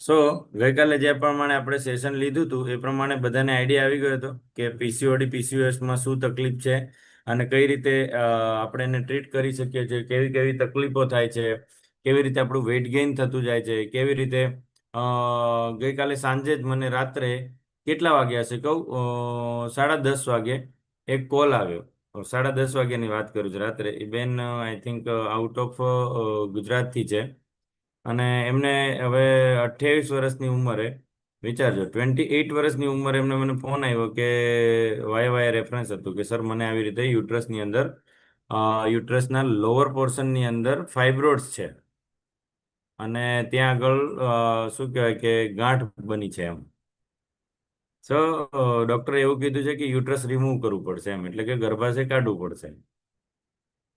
સો ગઈકાલે જે પ્રમાણે આપણે સેશન લીધું હતું એ પ્રમાણે બધાને આઈડિયા આવી ગયો હતો કે પીસીઓડી પીસીઓએસમાં શું તકલીફ છે અને કઈ રીતે આપણે એને ટ્રીટ કરી શકીએ છીએ, કેવી કેવી તકલીફો થાય છે, કેવી રીતે આપણું વેઇટ ગેઇન થતું જાય છે, કેવી રીતે ગઈકાલે સાંજે જ મને રાત્રે કેટલા વાગ્યા હશે કહું, 10:30 વાગે એક કોલ આવ્યો. 10:30 વાગ્યાની વાત કરું છું રાત્રે. એ બેન આઈ થિંક આઉટ ઓફ ગુજરાતથી છે અને એમને હવે 28 વર્ષની ઉંમરે, વિચારજો 28 વર્ષની ઉંમરે એમને મને ફોન આવ્યો કે વાય રેફરન્સ હતું કે સર મને આવી રીતે યુટ્રસની અંદર યુટ્રસના લોઅર પોર્શનની અંદર ફાઇબ્રોઇડ્સ છે અને ત્યાં આગળ શું કહેવાય કે ગાંઠ બની છે એમ. સો ડૉક્ટરે એવું કીધું છે કે યુટ્રસ રિમૂવ કરવું પડશે એમ, એટલે કે ગર્ભાશય કાઢવું પડશે.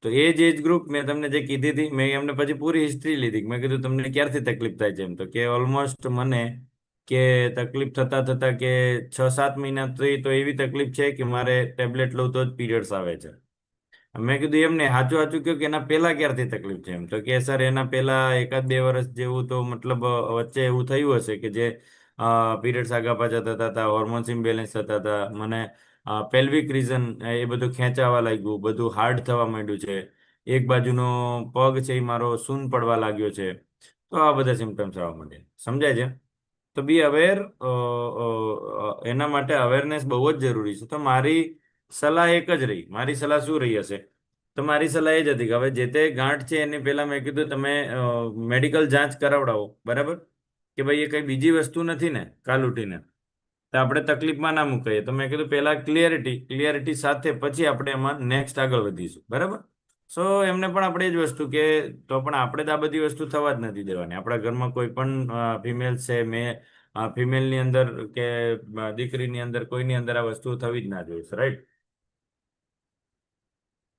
તો એ જ એજ ગ્રુપ મેં તમને જે કીધી હતી, મેં એમને પછી પૂરી હિસ્ટ્રી લીધી. મેં કીધું તમને ક્યારથી તકલીફ થાય છે એમ, તો કે ઓલમોસ્ટ મને કે તકલીફ થતા થતા કે 6-7 મહિનાથી તો એવી તકલીફ છે કે મારે ટેબ્લેટ લઉં તો જ પીરિયડ્સ આવે છે. મેં કીધું એમને સાચું સાચું કહ્યું કે એના પહેલા ક્યારથી તકલીફ છે એમ, તો કે સર એના પહેલા 1-2 વર્ષ જેવું તો મતલબ વચ્ચે એવું થયું હશે કે જે પીરિયડ્સ આગા પાછા થતા હતા, હોર્મોન્સ ઇમ્બેલેન્સ થતા હતા, મને પેલ્વિક રીઝન એ બધું ખેંચાવા લાગ્યું, બધું હાર્ડ થવા માંડ્યું છે, એક બાજુનો પગ છે એ મારો સૂન પડવા લાગ્યો છે. તો આ બધા સિમ્ટમ્સ આવવા માંડે. સમજાય છે? તો બી અવેર, એના માટે અવેરનેસ બહુ જ જરૂરી છે. તો મારી સલાહ એક જ રહી. મારી સલાહ શું રહી હશે? તો મારી સલાહ એ જ હતી કે હવે જે તે ગાંઠ છે એની પહેલા મેં કીધું તમે મેડિકલ જાંચ કરાવડાવો, બરાબર, કે ભાઈ એ કઈ બીજી વસ્તુ નથી ને કાલ ઉઠીને તો આપણે તકલીફમાં ના મુકાઈએ. તો મેં કીધું પહેલા ક્લિયરિટી સાથે પછી આપણે એમાં નેક્સ્ટ આગળ વધીશું, બરાબર. સો એમને પણ આપણે એ જ વસ્તુ કે તો પણ આપણે તો આ બધી વસ્તુ થવા જ નથી દેવાની. આપણા ઘરમાં કોઈ પણ ફિમેલ છે, ફિમેલની અંદર કે દીકરીની અંદર, કોઈની અંદર આ વસ્તુ થવી જ ના જોઈએ, રાઈટ?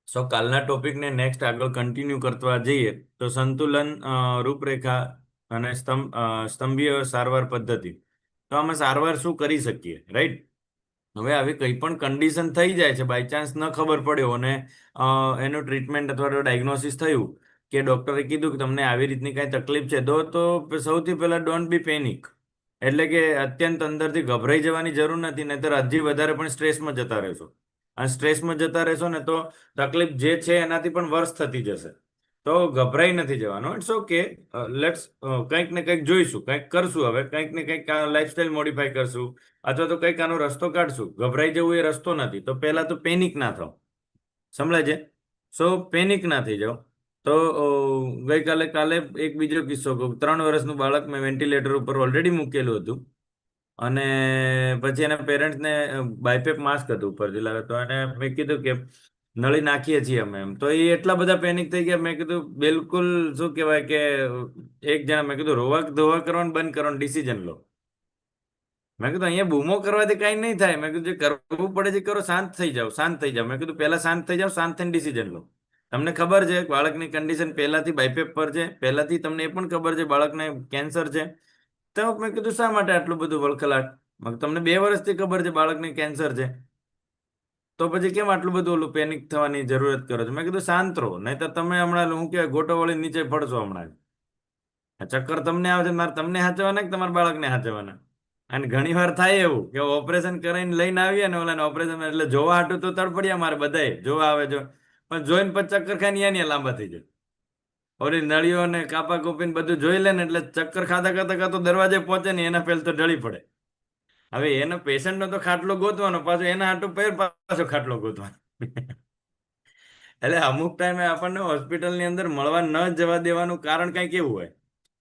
સો કાલના ટોપિકને નેક્સ્ટ આગળ કન્ટિન્યુ કરતા જઈએ તો સંતુલન, રૂપરેખા અને સ્તંભીય સારવાર પદ્ધતિ. તો આમાં સારવાર શું કરી શકીએ, રાઈટ? હવે આવી કંઈ પણ કન્ડિશન થઈ જાય છે, બાય ચાન્સ ન ખબર પડ્યો અને એનું ટ્રીટમેન્ટ અથવા તો ડાયગ્નોસિસ થયું કે ડૉક્ટરે કીધું કે તમને આવી રીતની કાંઈ તકલીફ છે, તો સૌથી પહેલાં ડોન્ટ બી પેનિક. એટલે કે અત્યંત અંદરથી ગભરાઈ જવાની જરૂર નથી, નહીંતર હજી વધારે પણ સ્ટ્રેસમાં જતા રહેશો. અને સ્ટ્રેસમાં જતા રહેશો ને તો તકલીફ જે છે એનાથી પણ વર્સ થતી જશે. તો ગભરાઈ નથી જવાનું. ઇટ્સ ઓકે, લેટ્સ કંઈક ને કંઈક જોઈશું, કંઈક કરશું. હવે કંઈક ને કંઈક લાઈફસ્ટાઈલ મોડિફાઈ કરશું અથવા તો કંઈક આનો રસ્તો કાઢશું. ગભરાઈ જવું એ રસ્તો નથી. તો પહેલા તો પેનિક ના થાવ. સમજાય છે? સો પેનિક ના થઈ જાઓ. તો કાલે એક બીજો કિસ્સો કહું. 3 વર્ષનું બાળક મેં વેન્ટિલેટર ઉપર ઓલરેડી મૂકેલું હતું અને પછી એના પેરેન્ટ્સને બાયપેપ માસ્ક હતું ઉપરથી લાગે, તો એને મેં કીધું કે નળી નાખીએ છીએ અમે એમ. તો એ એટલા બધા પેનિક થઈ ગયા. મેં કીધું બિલકુલ શું કહેવાય કે એક જણા મેં કીધું રોવા ધોવા કરવાનું બંધ કરવાનું ડિસિઝન લો. મેં કીધું અહીંયા બૂમો કરવાથી કાંઈ નહીં થાય. મેં કીધું જે કરવું પડે છે કરો, શાંત થઈ જાઓ, શાંત થઈ જાઓ. મેં કીધું પહેલા શાંત થઈ જાઓ, શાંત થઈને ડિસિઝન લો. તમને ખબર છે બાળકની કન્ડિશન પહેલાથી બાયપેપ પર છે, પહેલાથી તમને એ પણ ખબર છે બાળકને કેન્સર છે, તો મેં કીધું શા માટે આટલું બધું વળખલાટ? તમને 2 વર્ષથી ખબર છે બાળકને કેન્સર છે, તો પછી કેમ આટલું બધું ઓલું પેનિક થવાની જરૂરત કરો છો? મેં કીધું શાંત રહો, નહીં તો તમે હમણાં હું કહેવાય ગોટો વળી નીચે પડશો હમણાં. આ ચક્કર તમને આવે છે, મારે તમને હાચવાના કે તમારા બાળકને હાચવાના? અને ઘણી વાર થાય એવું કે ઓપરેશન કરીને લઈને આવીએ ને ઓલા ઓપરેશન એટલે જોવા હાટું તો તડપડ્યા મારે બધાએ જોવા આવે જો, પણ જોઈને પછી ચક્કર ખાઈને યા લાંબા થઈ જાય. ઓલી નળીઓ ને કાપા કૂપીને બધું જોઈ લે ને એટલે ચક્કર ખાતા ખાતા ખાતો દરવાજે પહોંચે ને એના પહેલ તો ઢળી પડે. હવે એનો પેશન્ટનો તો ખાટલો ગોતવાનો, પાછો એના હાટું પાછો ખાટલો ગોતવાનો. એટલે અમુક ટાઈમે આપણને હોસ્પિટલની અંદર મળવા ન જવા દેવાનું કારણ કંઈક એવું હોય.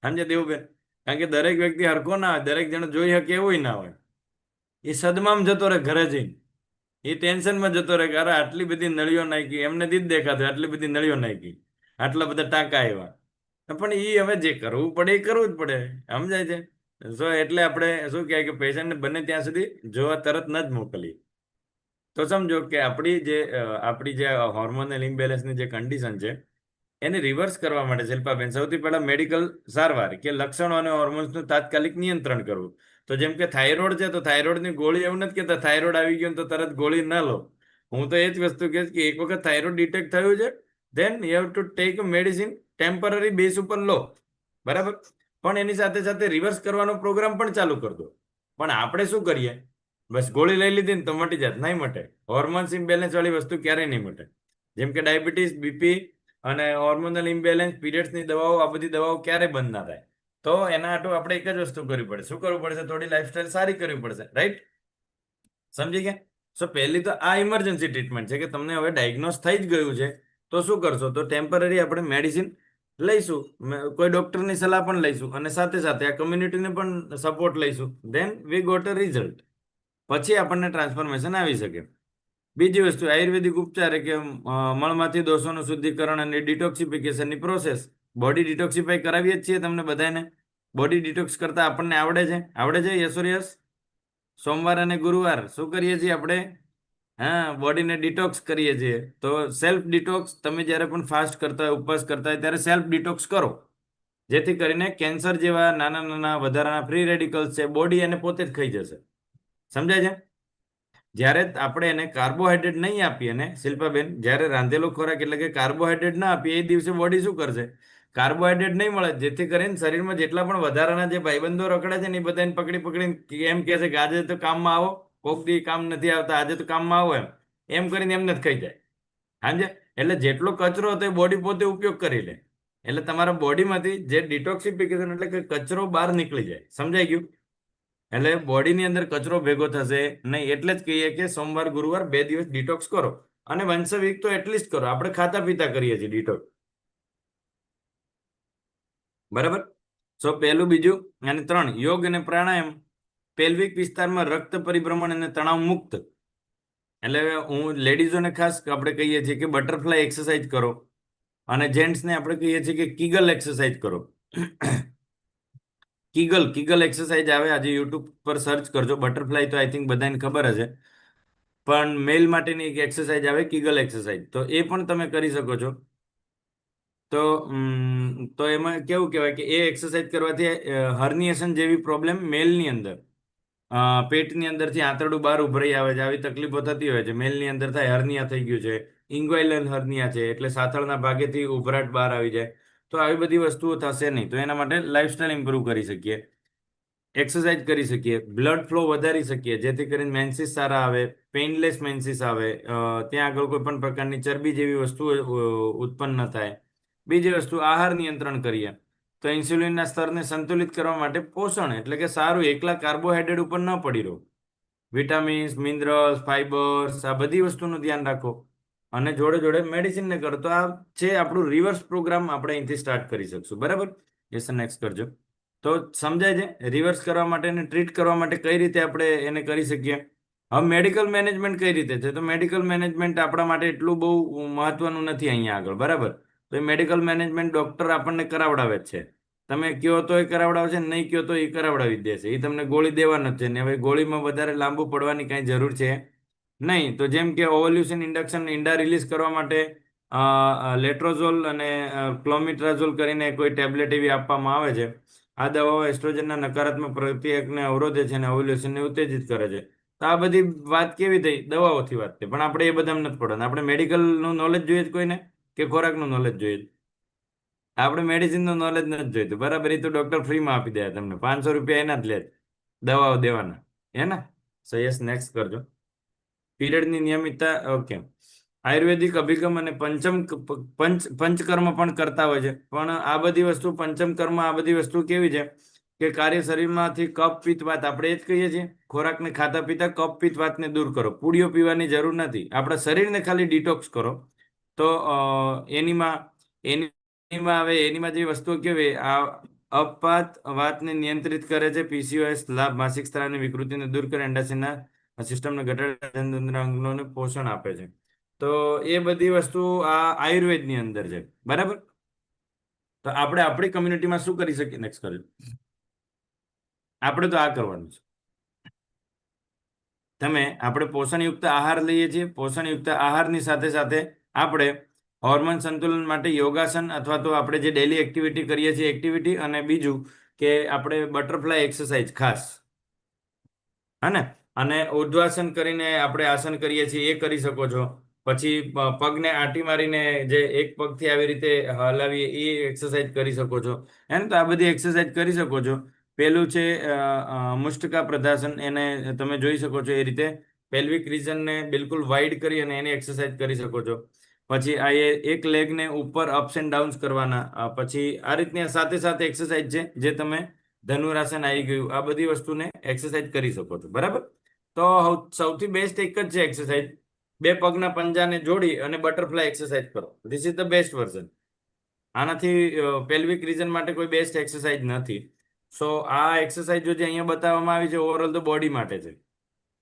સમજે દેવુંબેન? કારણ કે દરેક વ્યક્તિ હરખો ના હોય, દરેક જણ જોઈ શકે એવું ના હોય. એ સદમામ જતો રહે ઘરે જઈને, એ ટેન્શનમાં જતો રહે કે અરે આટલી બધી નળીઓ નાખી, એમને દીધ દેખાતું આટલી બધી નળીઓ નાખી, આટલા બધા ટાંકા આવ્યા. પણ એ હવે જે કરવું પડે એ કરવું જ પડે. સમજાય છે? એટલે આપણે શું કહેવાય કે પેશન્ટને બને ત્યાં સુધી જોવા તરત ન જ મોકલીએ. તો સમજો કે આપણી જે હોર્મોનલ ઇમ્બેલેન્સની જે કન્ડિશન છે એને રિવર્સ કરવા માટે શિલ્પાબેન સૌથી પહેલા મેડિકલ સારવાર કે લક્ષણો અને હોર્મોન્સનું તાત્કાલિક નિયંત્રણ કરવું. તો જેમ કે થાઇરોઇડ છે તો થાઇરોઇડની ગોળી એવું નથી કહેતા થાઇરોઇડ આવી ગયું તો તરત ગોળી ન લો. હું તો એ જ વસ્તુ કહીશ કે એક વખત થાઇરોઇડ ડિટેક્ટ થયું છે, then you have to take medicine temporary base ઉપર લો, બરાબર. પણ એની સાથે સાથે રિવર્સ કરવાનો પ્રોગ્રામ પણ ચાલુ કરી દો. પણ આપણે શું કરીએ, બસ ગોળી લઈ લીધી ને તો મટી જાત, નહીં મટે. હોર્મોન્સ ઇમ્બેલેન્સ વાળી વસ્તુ ક્યારેય નહીં મટે. જેમ કે ડાયાબિટીસ, બીપી અને હોર્મોનલ ઇમ્બેલેન્સ, પીરિયડ્સની દવાઓ, આ બધી દવાઓ ક્યારેય બંધ ના થાય. તો એના હાટુ આપણે એક જ વસ્તુ કરવી પડે. શું કરવું પડશે? થોડી લાઈફસ્ટાઈલ સારી કરવી પડશે, રાઈટ? સમજી ગયા? સો પહેલી તો આ ઇમરજન્સી ટ્રીટમેન્ટ છે કે તમને હવે ડાયગ્નોસ થઈ જ ગયું છે, તો શું કરશો? તો ટેમ્પરરી આપણે મેડિસિન લઈશું, કોઈ ડોક્ટરની સલાહ પણ લઈશું, અને સાથે સાથે આ કમ્યુનિટીને પણ સપોર્ટ લઈશું. Then we got a result. પછી આપણને ટ્રાન્સફોર્મેશન આવી શકે. બીજી વસ્તુ, આયુર્વેદિક ઉપચાર કે મળમાંથી દોષોનું શુદ્ધિકરણ અને ડિટોક્સિફિકેશનની પ્રોસેસ. બોડી ડિટોક્સિફાઈ કરાવીએ જ છીએ તમને બધાને. બોડી ડિટોક્સ કરતા આપણને આવડે છે? આવડે છે? Yes or yes? સોમવાર અને ગુરુવાર શું કરીએ છીએ આપણે? હા, બોડીને ડિટોક્સ કરીએ છીએ. તો સેલ્ફ ડિટોક્સ તમે જ્યારે પણ ફાસ્ટ કરતા હોય, ઉપવાસ કરતા હોય, ત્યારે સેલ્ફ ડિટોક્સ કરો, જેથી કરીને કેન્સર જેવા નાના નાના વધારાના ફ્રી રેડિકલ્સ છે, બોડી એને પોતે જ ખાઈ જશે. સમજાય છે? જ્યારે આપણે એને કાર્બોહાઈડ્રેટ નહીં આપીએ ને શિલ્પાબેન, જ્યારે રાંધેલો ખોરાક એટલે કે કાર્બોહાઈડ્રેટ ના આપીએ, એ દિવસે બોડી શું કરશે? કાર્બોહાઈડ્રેટ નહીં મળે, જેથી કરીને શરીરમાં જેટલા પણ વધારાના જે ભાઈબંધો રખડે છે ને એ બધાને પકડી પકડીને એમ કહે છે કે આજે તો કામમાં આવો, કોક દી કામ નથી આવતા, આજે તો કામમાં આવો, એમ એમ કરીને એમને જ ખાઈ જાય. હાજે, એટલે જેટલો કચરો હતો એ બોડી પોતે ઉપયોગ કરી લે. એટલે તમારા બોડીમાંથી જે ડિટોક્સિફિકેશન એટલે કે કચરો બહાર નીકળી જાય. સમજાઈ ગયું? એટલે બોડીની અંદર કચરો ભેગો થશે નહીં. એટલે જ કહીએ કે સોમવાર ગુરુવાર 2 દિવસ ડિટોક્સ કરો, અને વન્સ અ વીક તો એટલીસ્ટ કરો. આપણે ખાતા પીતા કરીએ છીએ ડિટોક્સ, બરાબર? સો પહેલું, બીજું અને 3, યોગ અને પ્રાણાયામ. પેલ્વિક વિસ્તારમાં રક્ત પરિભ્રમણ અને તણાવ મુક્ત. એટલે હું લેડીઝોને ખાસ આપણે કહીએ છીએ કે બટરફ્લાય એક્સરસાઇઝ કરો, અને જેન્ટ્સને આપણે કહીએ છીએ કે કિગલ એક્સરસાઇઝ કરો. કિગલ કિગલ એક્સરસાઇઝ આવે, આજે યુટ્યુબ પર સર્ચ કરજો. બટરફ્લાય તો આઈ થિંક બધાને ખબર હશે, પણ મેલ માટેની એક એક્સરસાઇઝ આવે કિગલ એક્સરસાઇઝ, તો એ પણ તમે કરી શકો છો. તો એમાં કેવું કહેવાય કે એ એક્સરસાઇઝ કરવાથી હર્નિએશન જેવી પ્રોબ્લેમ મેલની અંદર, પેટની અંદરથી આંતરડું બહાર ઉભરાઈ આવે છે, આવી તકલીફો થતી હોય છે. મેલની અંદર થાય, હર્નિયા થઈ ગયું છે, ઇન્ગ્વાઇલલ હર્નિયા છે, એટલે સાથળના ભાગેથી ઉભરાટ બહાર આવી જાય. તો આવી બધી વસ્તુઓ થશે નહીં. તો એના માટે લાઈફસ્ટાઈલ ઇમ્પ્રૂવ કરી શકીએ, એક્સરસાઇઝ કરી શકીએ, બ્લડ ફ્લો વધારી શકીએ, જેથી કરીને મેન્સીસ સારા આવે, પેઇનલેસ મેન્સીસ આવે, ત્યાં આગળ કોઈ પણ પ્રકારની ચરબી જેવી વસ્તુઓ ઉત્પન્ન ન થાય. બીજી વસ્તુ, આહાર નિયંત્રણ કરીએ, તો ઇન્સ્યુલિનના સ્તરને સંતુલિત કરવા માટે પોષણ એટલે કે સારું, એકલા કાર્બોહાઈડ્રેટ ઉપર ન પડી રહો. વિટામિન્સ, મિનરલ્સ, ફાઈબર્સ, આ બધી વસ્તુનું ધ્યાન રાખો, અને જોડે જોડે મેડિસિનને કરો. તો આ છે આપણું રિવર્સ પ્રોગ્રામ. આપણે અહીંથી સ્ટાર્ટ કરી શકશું, બરાબર? યસ, નેક્સ્ટ કરજો. તો સમજાય છે રિવર્સ કરવા માટે અને ટ્રીટ કરવા માટે કઈ રીતે આપણે એને કરી શકીએ. હવે મેડિકલ મેનેજમેન્ટ કઈ રીતે છે? તો મેડિકલ મેનેજમેન્ટ આપણા માટે એટલું બહુ મહત્વનું નથી અહીંયા આગળ, બરાબર? તો એ મેડિકલ મેનેજમેન્ટ ડોક્ટર આપણને કરાવડાવે જ છે. તમે કયો તો એ કરાવડાવશે, નહીં કયો તો એ કરાવડાવી જ દેશે. એ તમને ગોળી દેવાના જ છે ને. હવે ગોળીમાં વધારે લાંબુ પડવાની કાંઈ જરૂર છે નહીં. તો જેમ કે ઓવલ્યુશન ઇન્ડક્શન, ઈંડા રિલીઝ કરવા માટે લેટ્રોઝોલ અને ક્લોમિટ્રાઝોલ કરીને કોઈ ટેબ્લેટ એવી આપવામાં આવે છે. આ દવાઓ એસ્ટ્રોજનના નકારાત્મક પ્રતિક્રિયાને અવરોધે છે અને ઓવ્યુલેશનને ઉત્તેજિત કરે છે. તો આ બધી વાત કેવી થઈ? દવાઓથી વાત થઈ. પણ આપણે એ બધામાં નથી પડવાનું. આપણે મેડિકલનું નોલેજ જોઈએ જ કોઈને, કે ખોરાકનું નોલેજ જોઈએ? આપણે મેડિસિનનું નોલેજ નથી જોઈતું, બરાબર? એ તો ડોક્ટર ફ્રીમાં આપી દે તમને. 500 રૂપિયા એના જ લે, દવાઓ દેવાના, હે ને? સો યસ, નેક્સ્ટ કરજો. પીરિયડની નિયમિતતા, ઓકે. આયુર્વેદિક અભિગમ અને પંચકર્મ પણ કરતા હોય છે. પણ આ બધી વસ્તુ, પંચમ કર્મ, આ બધી વસ્તુ કેવી છે કે કાર્ય શરીરમાંથી કફ પિત્ત વાત, આપણે એ જ કહીએ છીએ. ખોરાકને ખાતા પીતા કફ પિત્ત વાતને દૂર કરો. પૂડીઓ પીવાની જરૂર નથી, આપણા શરીરને ખાલી ડિટોક્સ કરો. તો એનીમાં આવે, એનીમાં જે વસ્તુઓ કેવી, આ અપવાત વાતને નિયંત્રિત કરે છે, પીસીઓએસ લાભ, માસિક સ્ત્રાવની વિકૃતિને દૂર કરે, અંડાશયના સિસ્ટમને ઘટાડે, અંગોને પોષણ આપે છે. તો એ બધી વસ્તુ આ આયુર્વેદની અંદર છે, બરાબર? તો આપણે આપણી કમ્યુનિટીમાં શું કરી શકીએ? નેક્સ્ટ કર્યું, આપણે તો આ કરવાનું છે. આપણે પોષણયુક્ત આહાર લઈએ છીએ. પોષણયુક્ત આહારની સાથે સાથે આપણે હોર્મોન સંતુલન માટે યોગાસન, અથવા તો આપણે જે ડેલી એક્ટિવિટી કરીએ છીએ એક્ટિવિટી, અને બીજું કે આપણે બટરફ્લાય એક્સરસાઇઝ ખાસ, હા ને, અને ઉર્ધ્વાસન કરીને આપણે આસન કરીએ છીએ, એ કરી શકો છો. પછી પગને આંટી મારીને જે એક પગથી આવી રીતે હલાવીએ એ એક્સરસાઇઝ કરી શકો છો. એમ તો આ બધી એક્સરસાઇઝ કરી શકો છો. પેલું છે મુષ્ટકા પ્રદાસન, એને તમે જોઈ શકો છો એ રીતે પેલ્વિક રિજનને બિલકુલ વાઇડ કરી અને એની એક્સરસાઇઝ કરી શકો છો. પછી આ એક લેગને ઉપર અપ્સ એન્ડ ડાઉન્સ કરવાના. પછી આ રીતની સાથે સાથે એક્સરસાઇઝ છે જે તમે ધનુરાસન આવી ગયું, આ બધી વસ્તુને એક્સરસાઇઝ કરી શકો છો. બરાબર. તો સૌથી બેસ્ટ એક જ છે એક્સરસાઇઝ, બે પગના પંજાને જોડી અને બટરફ્લાય એક્સરસાઇઝ કરો. This is the best version. આનાથી પેલ્વિક રીજન માટે કોઈ બેસ્ટ એક્સરસાઇઝ નથી. સો આ એક્સરસાઇઝ જે અહીંયા બતાવવામાં આવી છે ઓવરઓલ તો બોડી માટે છે.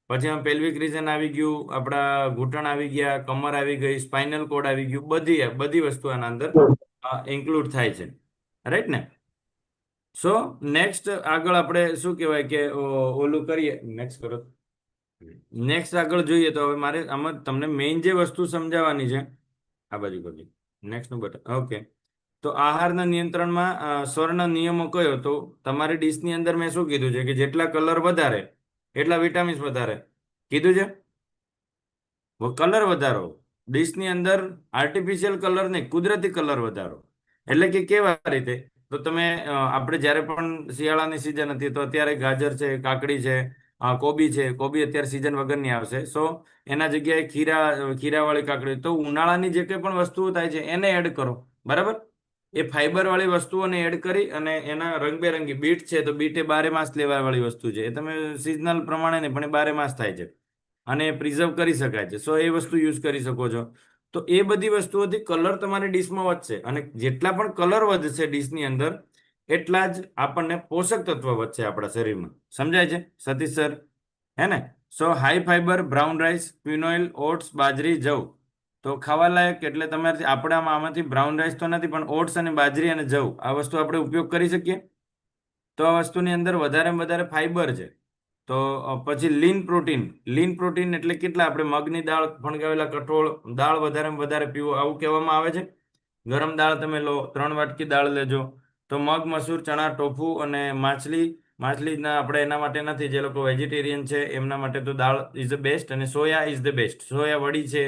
પછી આમ પેલ્વિક રીજન આવી ગયું, આપણા ઘૂંટણ આવી ગયા, કમર આવી ગઈ, સ્પાઇનલ કોડ આવી ગયું, બધી વસ્તુ આના અંદર ઇન્ક્લુડ થાય છે. રાઈટ ને? સો નેક્સ્ટ આગળ આપણે શું કહેવાય કે ઓલું કરીએ. નેક્સ્ટ કરો. નેક્સ્ટ આગળ જોઈએ તો હવે મારે આમાં તમને મેઇન જે વસ્તુ સમજાવવાની છે આ બાજુ કરજો. નેક્સ્ટનું બટન. ઓકે. તો આહારના નિયંત્રણમાં સ્વર્ણ નિયમો કયો? તો તમારી ડીશની અંદર મેં શું કીધું છે કે જેટલા કલર વધારે એટલા વિટામિન્સ વધારે કીધું છે. કલર વધારો ડીશની અંદર, આર્ટિફિશિયલ કલર નહીં, કુદરતી કલર વધારો. એટલે કે કેવા રીતે? તો તમે આપણે જ્યારે પણ શિયાળાની સિઝન હતી તો અત્યારે ગાજર છે, કાકડી છે, કોબી છે. કોબી અત્યારે સિઝન વગરની આવશે. સો એના જગ્યાએ ખીરાવાળી કાકડી. તો ઉનાળાની જે કંઈ પણ વસ્તુઓ થાય છે એને એડ કરો. બરાબર. એ ફાઈબર વાળી વસ્તુઓને એડ કરી અને એના રંગબેરંગી બીટ છે તો બીટ એ બારે માસ લેવા વાળી વસ્તુ છે. એ તમે સિઝનલ પ્રમાણે નહીં પણ એ બારે માસ થાય છે અને પ્રિઝર્વ કરી શકાય છે. સો એ વસ્તુ યુઝ કરી શકો છો. તો એ બધી વસ્તુઓથી કલર તમારી ડીશમાં વધશે અને જેટલા પણ કલર વધશે ડીશની અંદર એટલા જ આપણને પોષક તત્વ વધશે આપણા શરીરમાં. સમજાય છે સતીશ સર? હે ને? So high fibre brown rice, quinoa, oats, બાજરી, જવ તો ખાવા લાયક. એટલે તમારે આપણે આમાંથી બ્રાઉન રાઈસ તો નથી પણ ઓટ્સ અને બાજરી અને જવ આ વસ્તુ આપણે ઉપયોગ કરી શકીએ. તો આ વસ્તુની અંદર વધારેમાં વધારે ફાઈબર છે. તો પછી લીન પ્રોટીન એટલે કેટલા? આપણે મગની દાળ, ફણગાવેલા કઠોળ, દાળ વધારેમાં વધારે પીવો આવું કહેવામાં આવે છે. ગરમ દાળ તમે લો, 3 વાટકી દાળ લેજો. તો મગ, મસૂર, ચણા, ટોફુ અને માછલીના આપણે એના માટે નથી, જે લોકો વેજીટેરિયન છે એમના માટે તો દાળ ઇઝ ધ બેસ્ટ. અને soya is the best. Soya વડી છે,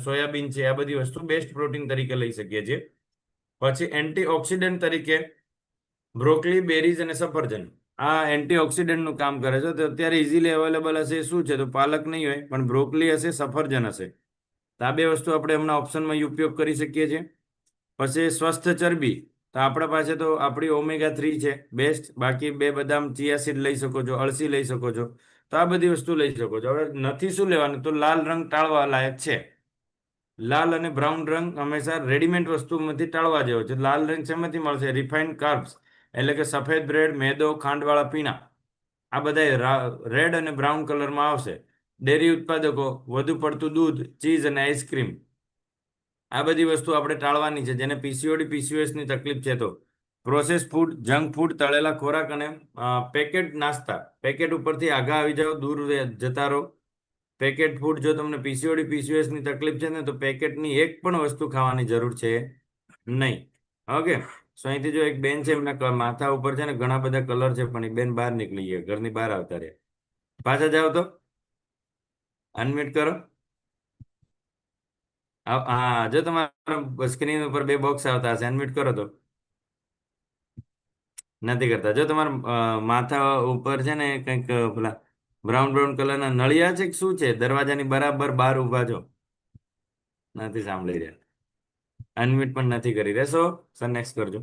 સોયાબીન છે, આ બધી વસ્તુ બેસ્ટ પ્રોટીન તરીકે લઈ શકીએ છીએ. પછી એન્ટીઓક્સિડન્ટ તરીકે બ્રોકલી, બેરીઝ અને સફરજન આ એન્ટીઓક્સિડન્ટનું કામ કરે છે. તો અત્યારે ઇઝીલી અવેલેબલ હશે શું છે? તો પાલક નહીં હોય પણ બ્રોકલી હશે, સફરજન હશે. તો આ બે વસ્તુ આપણે હમણાં ઓપ્શનમાં ઉપયોગ કરી શકીએ છીએ. પછી સ્વસ્થ ચરબી તો આપણા પાસે તો આપણી ઓમેગા 3 છે બેસ્ટ. બાકી બે બદામ, ચિયા સીડ લઈ શકો છો, અળસી લઈ શકો છો. તો આ બધી વસ્તુ લઈ શકો છો. હવે નથી શું લેવાનું? તો લાલ રંગ ટાળવા લાયક છે. લાલ અને બ્રાઉન રંગ હંમેશા રેડીમેડ વસ્તુમાંથી ટાળવા જેવો છે. લાલ રંગ શેમાંથી મળશે? રિફાઇન્ડ કાર્બ્સ એટલે કે સફેદ બ્રેડ, મેદો, ખાંડવાળા પીણા આ બધા રેડ અને બ્રાઉન કલરમાં આવશે. ડેરી ઉત્પાદકો, વધુ પડતું દૂધ, ચીઝ અને આઈસ્ક્રીમ આ બધી વસ્તુ આપણે ટાળવાની છે. જેને પીસીઓડી, પીસીઓએસની તકલીફ છે તો પ્રોસેસ ફૂડ, જંક ફૂડ, તળેલા ખોરાક અને પેકેટ નાસ્તા. પેકેટ ઉપરથી આગા આવી જાઓ, દૂર જતા રહો. પેકેટ ફૂડ, જો તમને પીસીઓડી, પીસીઓએસની તકલીફ છે ને તો પેકેટની એક પણ વસ્તુ ખાવાની જરૂર છે નહીં. ઓકે. સો અહીંથી જો એક બેન છે એમના માથા ઉપર છે ને ઘણા બધા કલર છે પણ એ બેન બહાર નીકળી ગયા, ઘરની બહાર આવતા રહ્યા. પાછા જાઓ તો અનમ્યુટ કરો. હા, જો તમારા સ્ક્રીન ઉપર બે બોક્સ આવતા હશે, અનમ્યુટ કરો તો. નથી કરતા. જો તમારા માથા ઉપર છે ને કંઈક પેલા બ્રાઉન બ્રાઉન કલરના નળિયા છે કે શું છે? દરવાજાની બરાબર બહાર ઊભા છો, નથી સાંભળી રહ્યા, અનમ્યુટ પણ નથી કરી રહ્યા. સો સર નેક્સ્ટ કરજો.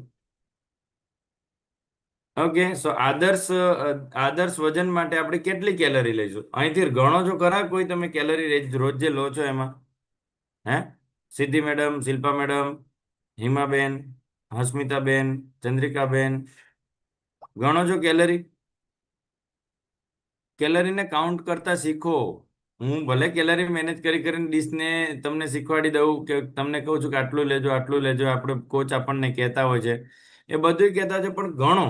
ઓકે. સો આદર્શ વજન માટે આપણે કેટલી કેલરી લઈશું? અહીંથી ગણો છો ખરા કોઈ તમે કેલરી રોજ જે લો છો એમાં? હે? સિદ્ધિ મેડમ, શિલ્પા મેડમ, હિમાબેન, હસ્મિતાબેન, ચંદ્રિકાબેન, ગણો છો કેલરી? કેલરીને કાઉન્ટ કરતા શીખો. હું ભલે કેલરી મેનેજ કરી કરીને ડીશને તમને શીખવાડી દઉં કે તમને કહું છું કે આટલું લેજો, આટલું લેજો, આપણે કોચ આપણને કહેતા હોય છે એ બધું કહેતા છે પણ ગણો.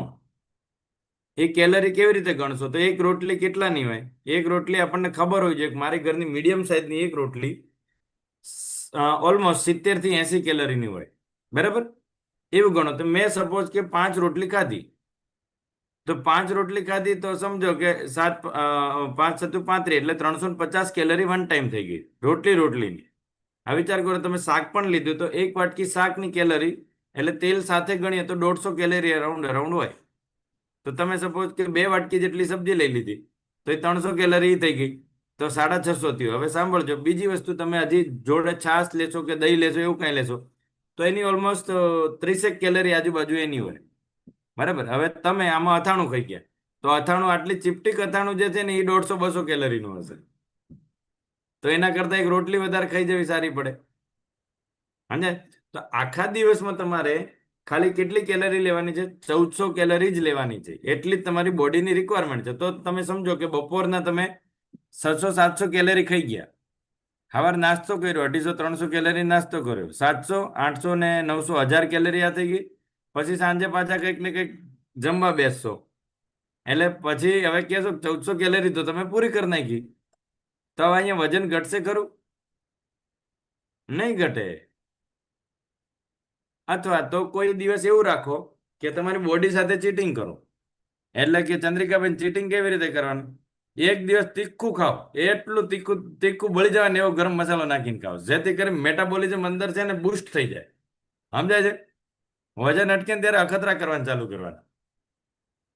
એ કેલરી કેવી રીતે ગણશો? તો એક રોટલી કેટલાની હોય? એક રોટલી આપણને ખબર હોય છે કે મારી ઘરની મીડિયમ સાઇઝની એક રોટલી ઓલમોસ્ટ 70 થી 80 કેલરીની હોય. બરાબર? એવું ગણો. તો મેં સપોઝ કે 5 રોટલી ખાધી, તો 5 રોટલી ખાધી તો સમજો કે 7 5 7 35 એટલે 350 કેલરી વન ટાઈમ થઈ ગઈ રોટલીની. આ વિચાર કરો, તમે શાક પણ લીધું તો એક વાટકી શાકની કેલરી એટલે તેલ સાથે ગણીએ તો 150 કેલરી અરાઉન્ડ અરાઉન્ડ હોય. તો તમે સપોઝ કે 2 વાટકી જેટલી સબ્જી લઈ લીધી તો એ 300 કેલરી થઈ ગઈ, તો 650 થયું. હવે સાંભળજો, બીજી વસ્તુ તમે હજી જોડે છાશ લેશો કે દહીં લેશો એવું કઈ લેશો તો એની ઓલમોસ્ટ 30 કેલરી આજુબાજુ એની હોય. બરાબર. હવે તમે આમાં અથાણું ખાઈ ગયા તો અથાણું, આટલી ચીપટીક અથાણું જે છે ને એ 150-200 કેલરીનું હશે. તો એના કરતા એક રોટલી વધારે ખાઈ જવી સારી પડે. સમજે? તો આખા દિવસમાં તમારે ખાલી કેટલી કેલરી લેવાની છે? 1400 કેલરી જ લેવાની છે. એટલી જ તમારી બોડીની રિક્વાયરમેન્ટ છે. તો તમે સમજો કે બપોરના તમે 600-700 કેલરી ખાઈ ગયા. સવાર નાસ્તો કર્યો 250-300 કેલરી નાસ્તો કર્યો, 700, 800 ને 900, 1000 કેલરી આ થઈ ગઈ. પછી સાંજે પાછા કંઈક ને કંઈક જમવા બેસશો એટલે પછી હવે કહેશો 1400 કેલરી તો તમે પૂરી કરી નાખી. તો હવે અહીંયા વજન ઘટશે ખરું? નહીં ઘટે. અથવા તો કોઈ દિવસ એવું રાખો કે તમારી બોડી સાથે ચીટિંગ કરો. એટલે કે ચંદ્રિકાબેન, ચીટિંગ કેવી રીતે કરવાનું? એક દિવસ તીખું ખાઓ, એટલું તીખું તીખું બળી જવાય ને એવો ગરમ મસાલો નાખીને ખાઓ, જેથી કરી મેટાબોલિઝમ અંદર છે ને બુસ્ટ થઈ જાય. સમજાય છે? વજન અટકે ને ત્યારે અખતરા કરવાનું ચાલુ કરવાના.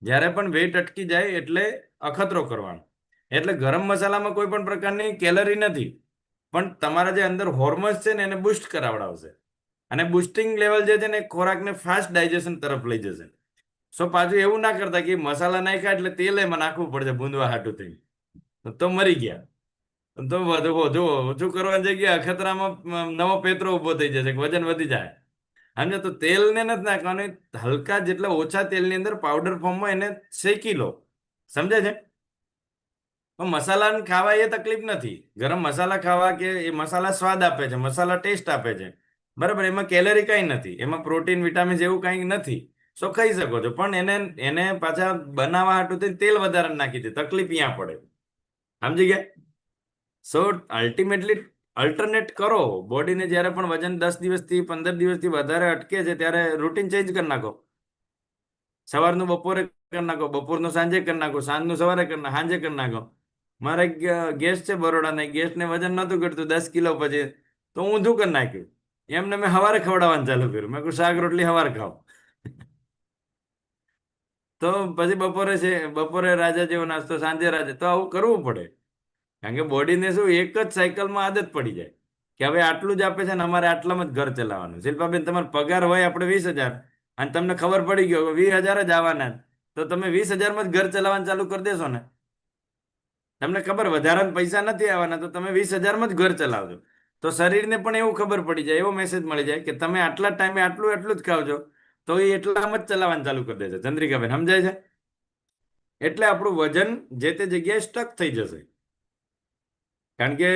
જ્યારે પણ વેઇટ અટકી જાય એટલે અખતરો કરવાનો. એટલે ગરમ મસાલામાં કોઈ પણ પ્રકારની કેલરી નથી, પણ તમારા જે અંદર હોર્મોન્સ છે ને એને બુસ્ટ કરાવડાવશે. અને બુસ્ટિંગ લેવલ જે છે ને ખોરાકને ફાસ્ટ ડાયજેશન તરફ લઈ જશે. સો પાછું એવું ના કરતા કે મસાલા નાખ્યા એટલે તેલ એમાં નાખવું પડશે બૂંદવા હાટું થઈ, તો મરી ગયા. તો વધુ ઓછું કરવાની જગ્યાએ અખતરામાં નવો પેતરો ઉભો થઈ જશે, વજન વધી જાય. સમજો? તો તેલને નથી નાખવાનું, હલકા જેટલા ઓછા તેલની અંદર પાવડર ફોર્મમાં એને શેકી લો. સમજે છે? પણ મસાલા ખાવા એ તકલીફ નથી. ગરમ મસાલા ખાવા કે એ મસાલા સ્વાદ આપે છે, મસાલા ટેસ્ટ આપે છે. બરાબર. એમાં કેલરી કઈ નથી, એમાં પ્રોટીન વિટામિન જેવું કઈ નથી. સો ખાઈ શકો છો, પણ એને પાછા બનાવવા હાટું તેલ વધારે નાખી દે, તકલીફ અહીંયા પડે. સમજી ગયા? સો અલ્ટિમેટલી અલ્ટરનેટ કરો બોડીને. જ્યારે પણ વજન 10 દિવસથી 15 દિવસથી વધારે અટકે છે ત્યારે રૂટીન ચેન્જ કરી નાખો. સવારનું બપોરે કરી નાખો, બપોરનું સાંજે કરી નાખો, સાંજનું સવારે કરી નાખો, સાંજે કરી નાખો. મારે ગેસ છે બરોડાને, ગેસને વજન નહોતું ઘટતું 10 કિલો, પછી તો હું ઊંધું કરી નાખ્યું. એમને મેં સવારે ખવડાવવાનું ચાલુ કર્યું. મેં કહ્યું શાક રોટલી સવારે ખાઓ. તો પછી બપોરે રાજા જેવો નાસ્તો, સાંજે રાજા. તો આવું કરવું પડે. કારણ કે બોડીને શું એક જ સાયકલમાં આદત પડી જાય કે હવે આટલું જ આપે છે ને અમારે આટલામાં જ ઘર ચલાવવાનું. શિલ્પાબેન, તમારો પગાર હોય આપણે 20,000 અને તમને ખબર પડી ગયો 20,000 જ આવવાના, તો તમે 20,000માં જ ઘર ચલાવવાનું ચાલુ કરી દેશો ને? તમને ખબર વધારાના પૈસા નથી આવવાના તો તમે 20,000માં જ ઘર ચલાવજો. તો શરીરને પણ એવું ખબર પડી જાય, એવો મેસેજ મળી જાય કે તમે આટલા ટાઈમે આટલું એટલું જ ખાવજો, તો એ એટલામાં જ ચલાવવાનું ચાલુ કરી દેશે. ચંદ્રિકાબેન સમજાય છે? એટલે આપણું વજન જે તે જગ્યાએ સ્ટક થઈ જશે. કારણ કે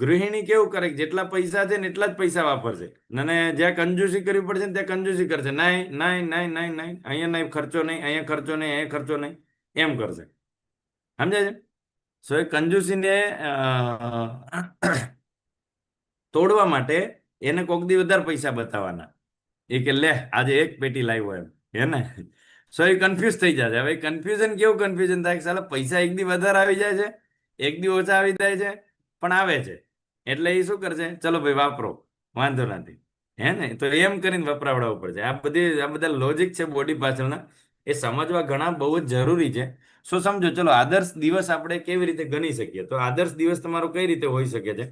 ગૃહિણી કેવું કરે, જેટલા પૈસા છે ને એટલા જ પૈસા વાપરશે, અને જ્યાં કંજૂસી કરવી પડશે ને ત્યાં કંજૂસી કરશે. નહીં નહીં નહીં નહીં નહીં, અહીંયા નહીં ખર્ચો, નહીં અહીંયા ખર્ચો, નહીં અહીંયા ખર્ચો, નહીં, એમ કરશે. સમજાય છે? સો એ કંજૂસીને તોડવા માટે એને કોક દી વધારે પૈસા બતાવવાના. એ કે લે આજે એક પેટી લાવ્યો એમ, હે ને? સો એ કન્ફ્યુઝ થઈ જશે. હવે કન્ફ્યુઝન કેવું કન્ફ્યુઝન થાય કે સાલા પૈસા એક દી વધારે આવી જાય છે, એક દી ઓછા આવી જાય છે, પણ આવે છે. એટલે એ શું કરશે? ચલો ભાઈ વાપરો, વાંધો નથી, હે ને? તો એમ કરીને વપરાવડાવવું પડશે. આ બધા લોજિક છે બોડી પાછળના, એ સમજવા ઘણા બહુ જ જરૂરી છે. શું સમજો? ચલો આદર્શ દિવસ આપણે કેવી રીતે ગણી શકીએ? તો આદર્શ દિવસ તમારો કઈ રીતે હોઈ શકે છે?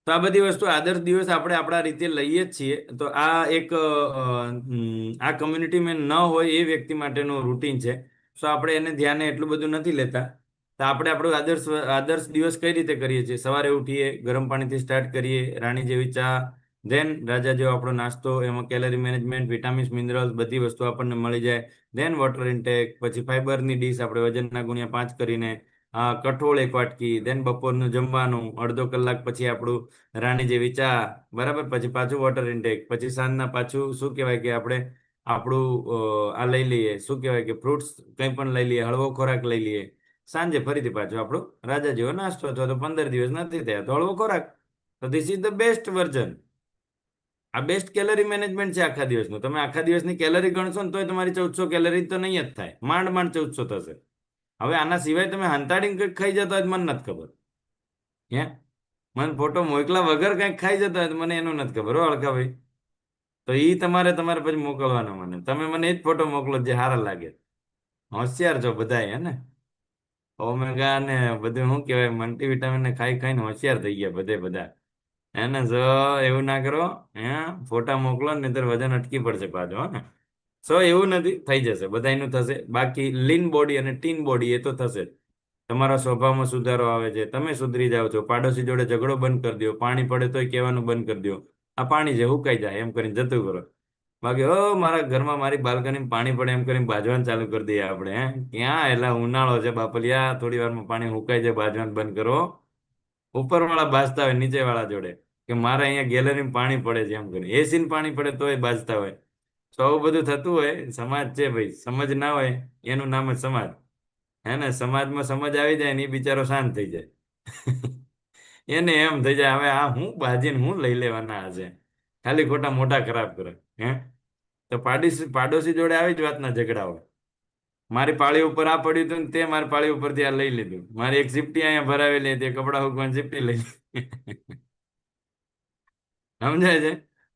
તો આ બધી વસ્તુ આદર્શ દિવસ આપણે આપણા રીતે લઈએ જ છીએ. તો આ એક આ કમ્યુનિટીમાં ન હોય એ વ્યક્તિ માટેનું રૂટીન છે. સો આપણે એને ધ્યાને એટલું બધું નથી લેતા. તો આપણે આપણો આદર્શ દિવસ કઈ રીતે કરીએ છીએ? સવારે ઉઠીએ, ગરમ પાણીથી સ્ટાર્ટ કરીએ, રાણી જેવી ચા, ધેન રાજા જેવો આપણો નાસ્તો, એમાં કેલરી મેનેજમેન્ટ, વિટામિન્સ, મિનરલ્સ બધી વસ્તુ આપણને મળી જાય. ધેન વોટર ઇન્ટેક, પછી ફાઈબરની ડીશ આપણે વજનના ગુણ્યા 5 કરીને, કઠોળ 1 વાટકી, ધેન બપોરનું જમવાનું, અડધો કલાક પછી આપણું રાણી જેવી ચા, બરાબર, પછી પાછું વોટર ઇન્ટેક, પછી સાંજના પાછું શું કહેવાય કે આપણે આપણું આ લઈ લઈએ, શું કહેવાય કે ફ્રૂટ્સ કંઈ પણ લઈ લઈએ, હળવો ખોરાક લઈ લઈએ. સાંજે ફરીથી પાછું આપણું રાજા જેવો નાસ્તો, અથવા તો 15 દિવસ નથી થયા તો હળવો ખોરાક. તો this is the best version. આ બેસ્ટ કેલરી મેનેજમેન્ટ છે આખા દિવસનું. તમે આખા દિવસની કેલરી ગણશો ને તોય તમારી 1400 કેલરી તો નહીં જ થાય, માંડ માંડ 1400 થશે. હવે આના સિવાય તમે હંતાડીને કંઈક ખાઈ જતા હોય મને નથી ખબર, હે? મને ફોટો મોકલા વગર કઈક ખાઈ જતા હોય તો મને એનું નથી ખબર હો અળકાભાઈ. તો ઈ તમારે પછી મોકલવાનો મને. તમે મને એ જ ફોટો મોકલો જે સારા લાગે. હોશિયાર છો બધા હે ને. ઓમેગા ને બધું શું કહેવાય મલ્ટીવિટામિન ને ખાઈ ખાઈને હોશિયાર થઈ ગયા બધા. હે ને જો એવું ના કરો. હે ફોટા મોકલો ને નહીંતર વજન અટકી પડશે પાછો હો ને. એવું નથી થઈ જશે બધાયનું થશે. બાકી લીન બોડી અને ટીન બોડી એ તો થશે જ. તમારા સ્વભાવમાં સુધારો આવે છે, તમે સુધરી જાઓ છો, પાડોશી જોડે ઝઘડો બંધ કરી દો, પાણી પડે તોય કહેવાનું બંધ કરી દો, આ પાણી છે હુકાઈ જાય એમ કરીને જતું કરો. બાકી મારા ઘરમાં મારી બાલ્કનીમાં પાણી પડે એમ કરીને બાજવાનું ચાલુ કરી દઈએ આપણે. હે ક્યાં એલા ઉનાળો છે બાપલિયા, થોડી વારમાં પાણી હુકાઈ જાય બાજવાનું બંધ કરો. ઉપર વાળા બાજતા હોય નીચે વાળા જોડે કે મારે અહીંયા ગેલેરીમાં પાણી પડે છે એમ કરીને, એસી પાણી પડે તોય બાજતા હોય. આવું બધું થતું હોય. સમાજ છે ભાઈ, સમજ ના હોય એનું નામ જ સમાજ. હે ને સમાજમાં સમજ આવી જાય ને એ બિચારો શાંત થઈ જાય. એને એમ થઈ જાય હવે આ હું બાજીને હું લઈ લેવાના હશે, ખાલી ખોટા મોટા ખરાબ કરે. હે તો પાડોશી જોડે આવી જ વાતના ઝઘડા હોય. મારી પાળી ઉપર આ પડ્યું હતું ને તે મારી પાળી ઉપરથી આ લઈ લીધું. મારી એક સિફટી અહીંયા ભરાવેલી હતી, કપડા હુકવાની સિફટી લઈ લીધી. સમજાય છે.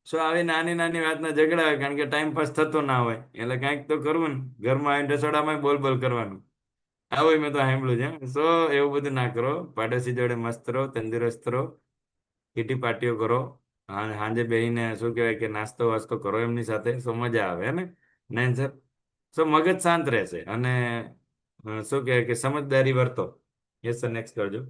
આવી નાની નાની વાતના ઝઘડા હોય કારણ કે ટાઈમ પાસ થતો ના હોય એટલે કંઈક તો કરવું ને. ઘરમાં આવીને રસોડામાં બોલ બોલ કરવાનું. આવું મેં તો સાંભળ્યું છે. એવું બધું ના કરો. પાડોશી જોડે મસ્ત રહો, તંદુરસ્ત રહો, કીટી પાર્ટીઓ કરો. સાંજે બેહીને શું કહેવાય કે નાસ્તો વાસ્તો કરો એમની સાથે. મજા આવે ને. નહીં સર. મગજ શાંત રહેશે અને શું કહેવાય કે સમજદારી વર્તો. યસ સર, નેક્સ્ટ કરજો.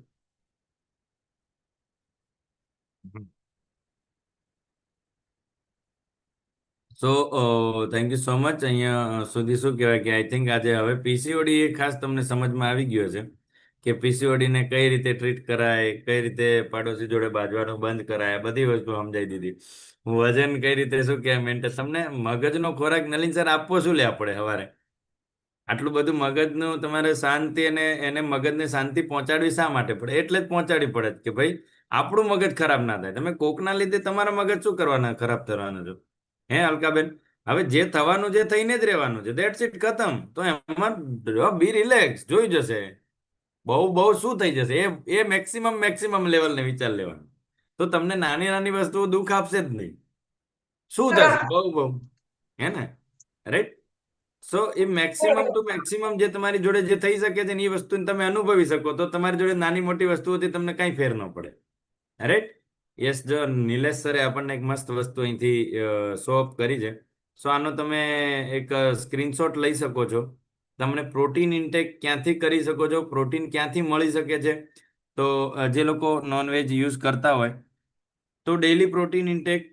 સો થેન્ક યુ સો મચ. અહીંયા સુધી શું કહેવાય કે આઈ થિંક આજે હવે પીસીઓડી એ ખાસ તમને સમજમાં આવી ગયો છે કે પીસીઓડી ને કઈ રીતે ટ્રીટ કરાય, કઈ રીતે પાડોશી જોડે બાજવાનું બંધ કરાય, બધી વસ્તુ સમજાઈ દીધી. વજન કઈ રીતે શું કહેવાય મેન્ટેન. તમને મગજનો ખોરાક નલિન સર આપવો શું લે આપણે સવારે આટલું બધું મગજનું તમારે શાંતિ અને એને મગજને શાંતિ પહોંચાડવી શા માટે પડે? એટલે જ પહોંચાડવી પડે કે ભાઈ આપણું મગજ ખરાબ ના થાય. તમે કોકના લીધે તમારા મગજ શું કરવાના ખરાબ થવાના છો? હે અલકાબેન, હવે જે થવાનું છે થઈને જ રહેવાનું છે. ધેટ્સ ઇટ, ખતમ. તો એમાં બી રિલેક્સ, જોઈ જશે. બહુ બહુ શું થઈ જશે એ મેક્સિમમ લેવલને વિચાર લેવાનું. તો તમને નાની નાની વસ્તુઓ દુઃખ આપશે જ નહીં. શું થશે બહુ બહુ, હે ને? રાઈટ. એ મેક્સિમમ ટુ મેક્સિમમ જે તમારી જોડે જે થઈ શકે છે ને એ વસ્તુને તમે અનુભવી શકો તો તમારી જોડે નાની મોટી વસ્તુઓથી તમને કઈ ફેર ન પડે. રાઈટ. યસ. જો નિલેશ સરે આપણને એક મસ્ત વસ્તુ અહીંથી શો ઓફ કરી છે. આનો તમે એક સ્ક્રીનશોટ લઈ શકો છો. તમને પ્રોટીન ઇન્ટેક ક્યાંથી કરી શકો છો, પ્રોટીન ક્યાંથી મળી શકે છે. તો જે લોકો નોનવેજ યુઝ કરતા હોય તો ડેઇલી પ્રોટીન ઇન્ટેક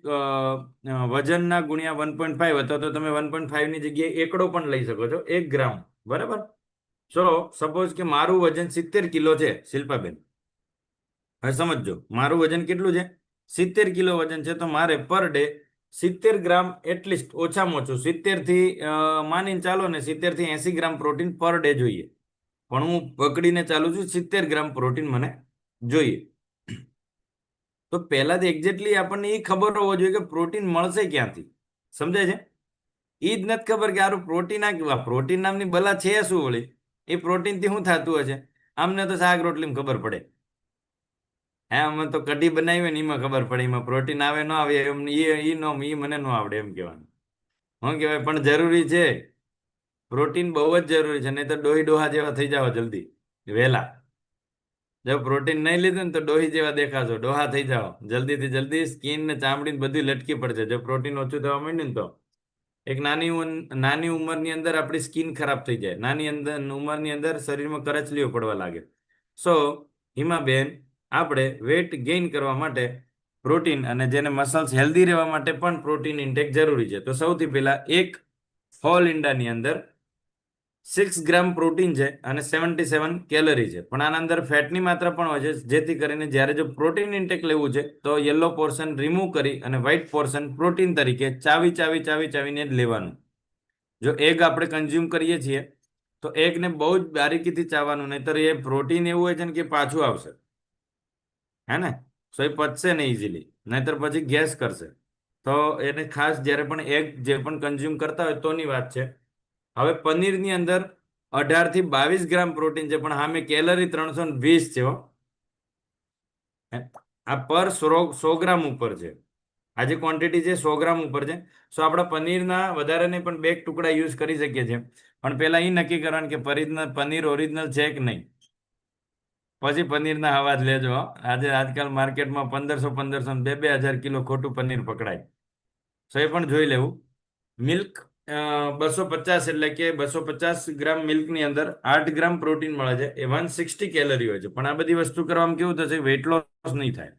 વજનના ગુણ્યા 1.5 અથવા તો તમે 1.5 ની જગ્યાએ એકડો પણ લઈ શકો છો, 1 ગ્રામ. બરાબર. સપોઝ કે મારું વજન 70 કિલો છે શિલ્પાબેન. હવે સમજો મારું વજન કેટલું છે, 70 કિલો વજન છે. તો મારે પર ડે 70 ગ્રામ એટલીસ્ટ ઓછામાં ઓછું 70 થી માનીને ચાલો ને 70 થી 80 ગ્રામ પ્રોટીન પર ડે જોઈએ. પણ હું પકડીને ચાલુ છું 70 ગ્રામ પ્રોટીન મને જોઈએ. તો પહેલાથી એક્ઝેક્ટલી આપણને એ ખબર હોવો જોઈએ કે પ્રોટીન મળશે ક્યાંથી. સમજાય છે? એ જ નથી ખબર કે આરું પ્રોટીન નામની બલા છે શું વળી. એ પ્રોટીનથી શું થતું હશે? અમને તો શાક રોટલીમાં ખબર પડે. હે અમે તો કઢી બનાવી ને એમાં ખબર પડે એમાં પ્રોટીન આવે ન આવે એમ એ મને ન આવડે એમ કહેવાનું. શું કહેવાય પણ જરૂરી છે. પ્રોટીન બહુ જ જરૂરી છે, નહીં તો ડોહી ડોહા જેવા થઈ જાવ જલ્દી વહેલા. જો પ્રોટીન નહીં લીધું ને તો ડોહી જેવા દેખાશો, ડોહા થઈ જાઓ જલ્દીથી જલ્દી. સ્કિન ને ચામડી બધી લટકી પડશે જો પ્રોટીન ઓછું થવા માંડ્યું ને તો. એક નાની ઉંમરની અંદર આપણી સ્કિન ખરાબ થઈ જાય. ઉંમરની અંદર શરીરમાં કરચલીઓ પડવા લાગે. સો હિમાબેન, આપણે વેટ ગેઇન કરવા માટે પ્રોટીન અને જેને મસલ્સ હેલ્ધી રહેવા માટે પણ પ્રોટીન ઇન્ટેક જરૂરી છે. તો સૌથી પહેલા એક હોલ ઈંડાની અંદર 6 ગ્રામ પ્રોટીન છે અને 77 કેલરી છે. પણ આના અંદર ફેટની માત્રા પણ હોય છે, જેથી કરીને જ્યારે જો પ્રોટીન ઇન્ટેક લેવું છે તો યલો પોર્શન રિમૂવ કરી અને વ્હાઇટ પોર્શન પ્રોટીન તરીકે ચાવીને જ લેવાનું. જો એગ આપણે કન્ઝ્યુમ કરીએ છીએ તો એગને બહુ જ બારીકીથી ચાવવાનું, નહીતર એ પ્રોટીન એવું હોય છે ને કે પાછું આવશે. હે ને? એ પચશે નહીં ઇઝીલી, નહીતર પછી ગેસ કરશે. તો એને ખાસ જ્યારે પણ એગ જે પણ કન્ઝ્યુમ કરતા હોય તોની વાત છે. હવે પનીરની અંદર 18 થી 22 ગ્રામ પ્રોટીન છે, પણ સામે કેલરી 320 છે. આ પર 100 ગ્રામ ઉપર છે. આ જે ક્વોન્ટિટી છે 100 ગ્રામ ઉપર છે. સો આપણા પનીરના વધારે નહીં પણ 2 ટુકડા યુઝ કરી શકીએ છીએ. પણ પહેલા એ નક્કી કરવાનું કે પનીર ઓરિજિનલ છે કે નહીં, પછી પનીરના હવા જ લેજો હો. આજકાલ માર્કેટમાં 1500 ને 2,000 કિલો ખોટું પનીર પકડાય. સો એ પણ જોઈ લેવું. મિલ્ક 250, એટલે કે 250 ગ્રામ મિલ્કની અંદર 8 ગ્રામ પ્રોટીન મળે છે. એ 160 કેલરી હોય છે. પણ આ બધી વસ્તુ કરવામાં કેવું થશે, વેટ લોસ નહીં થાય.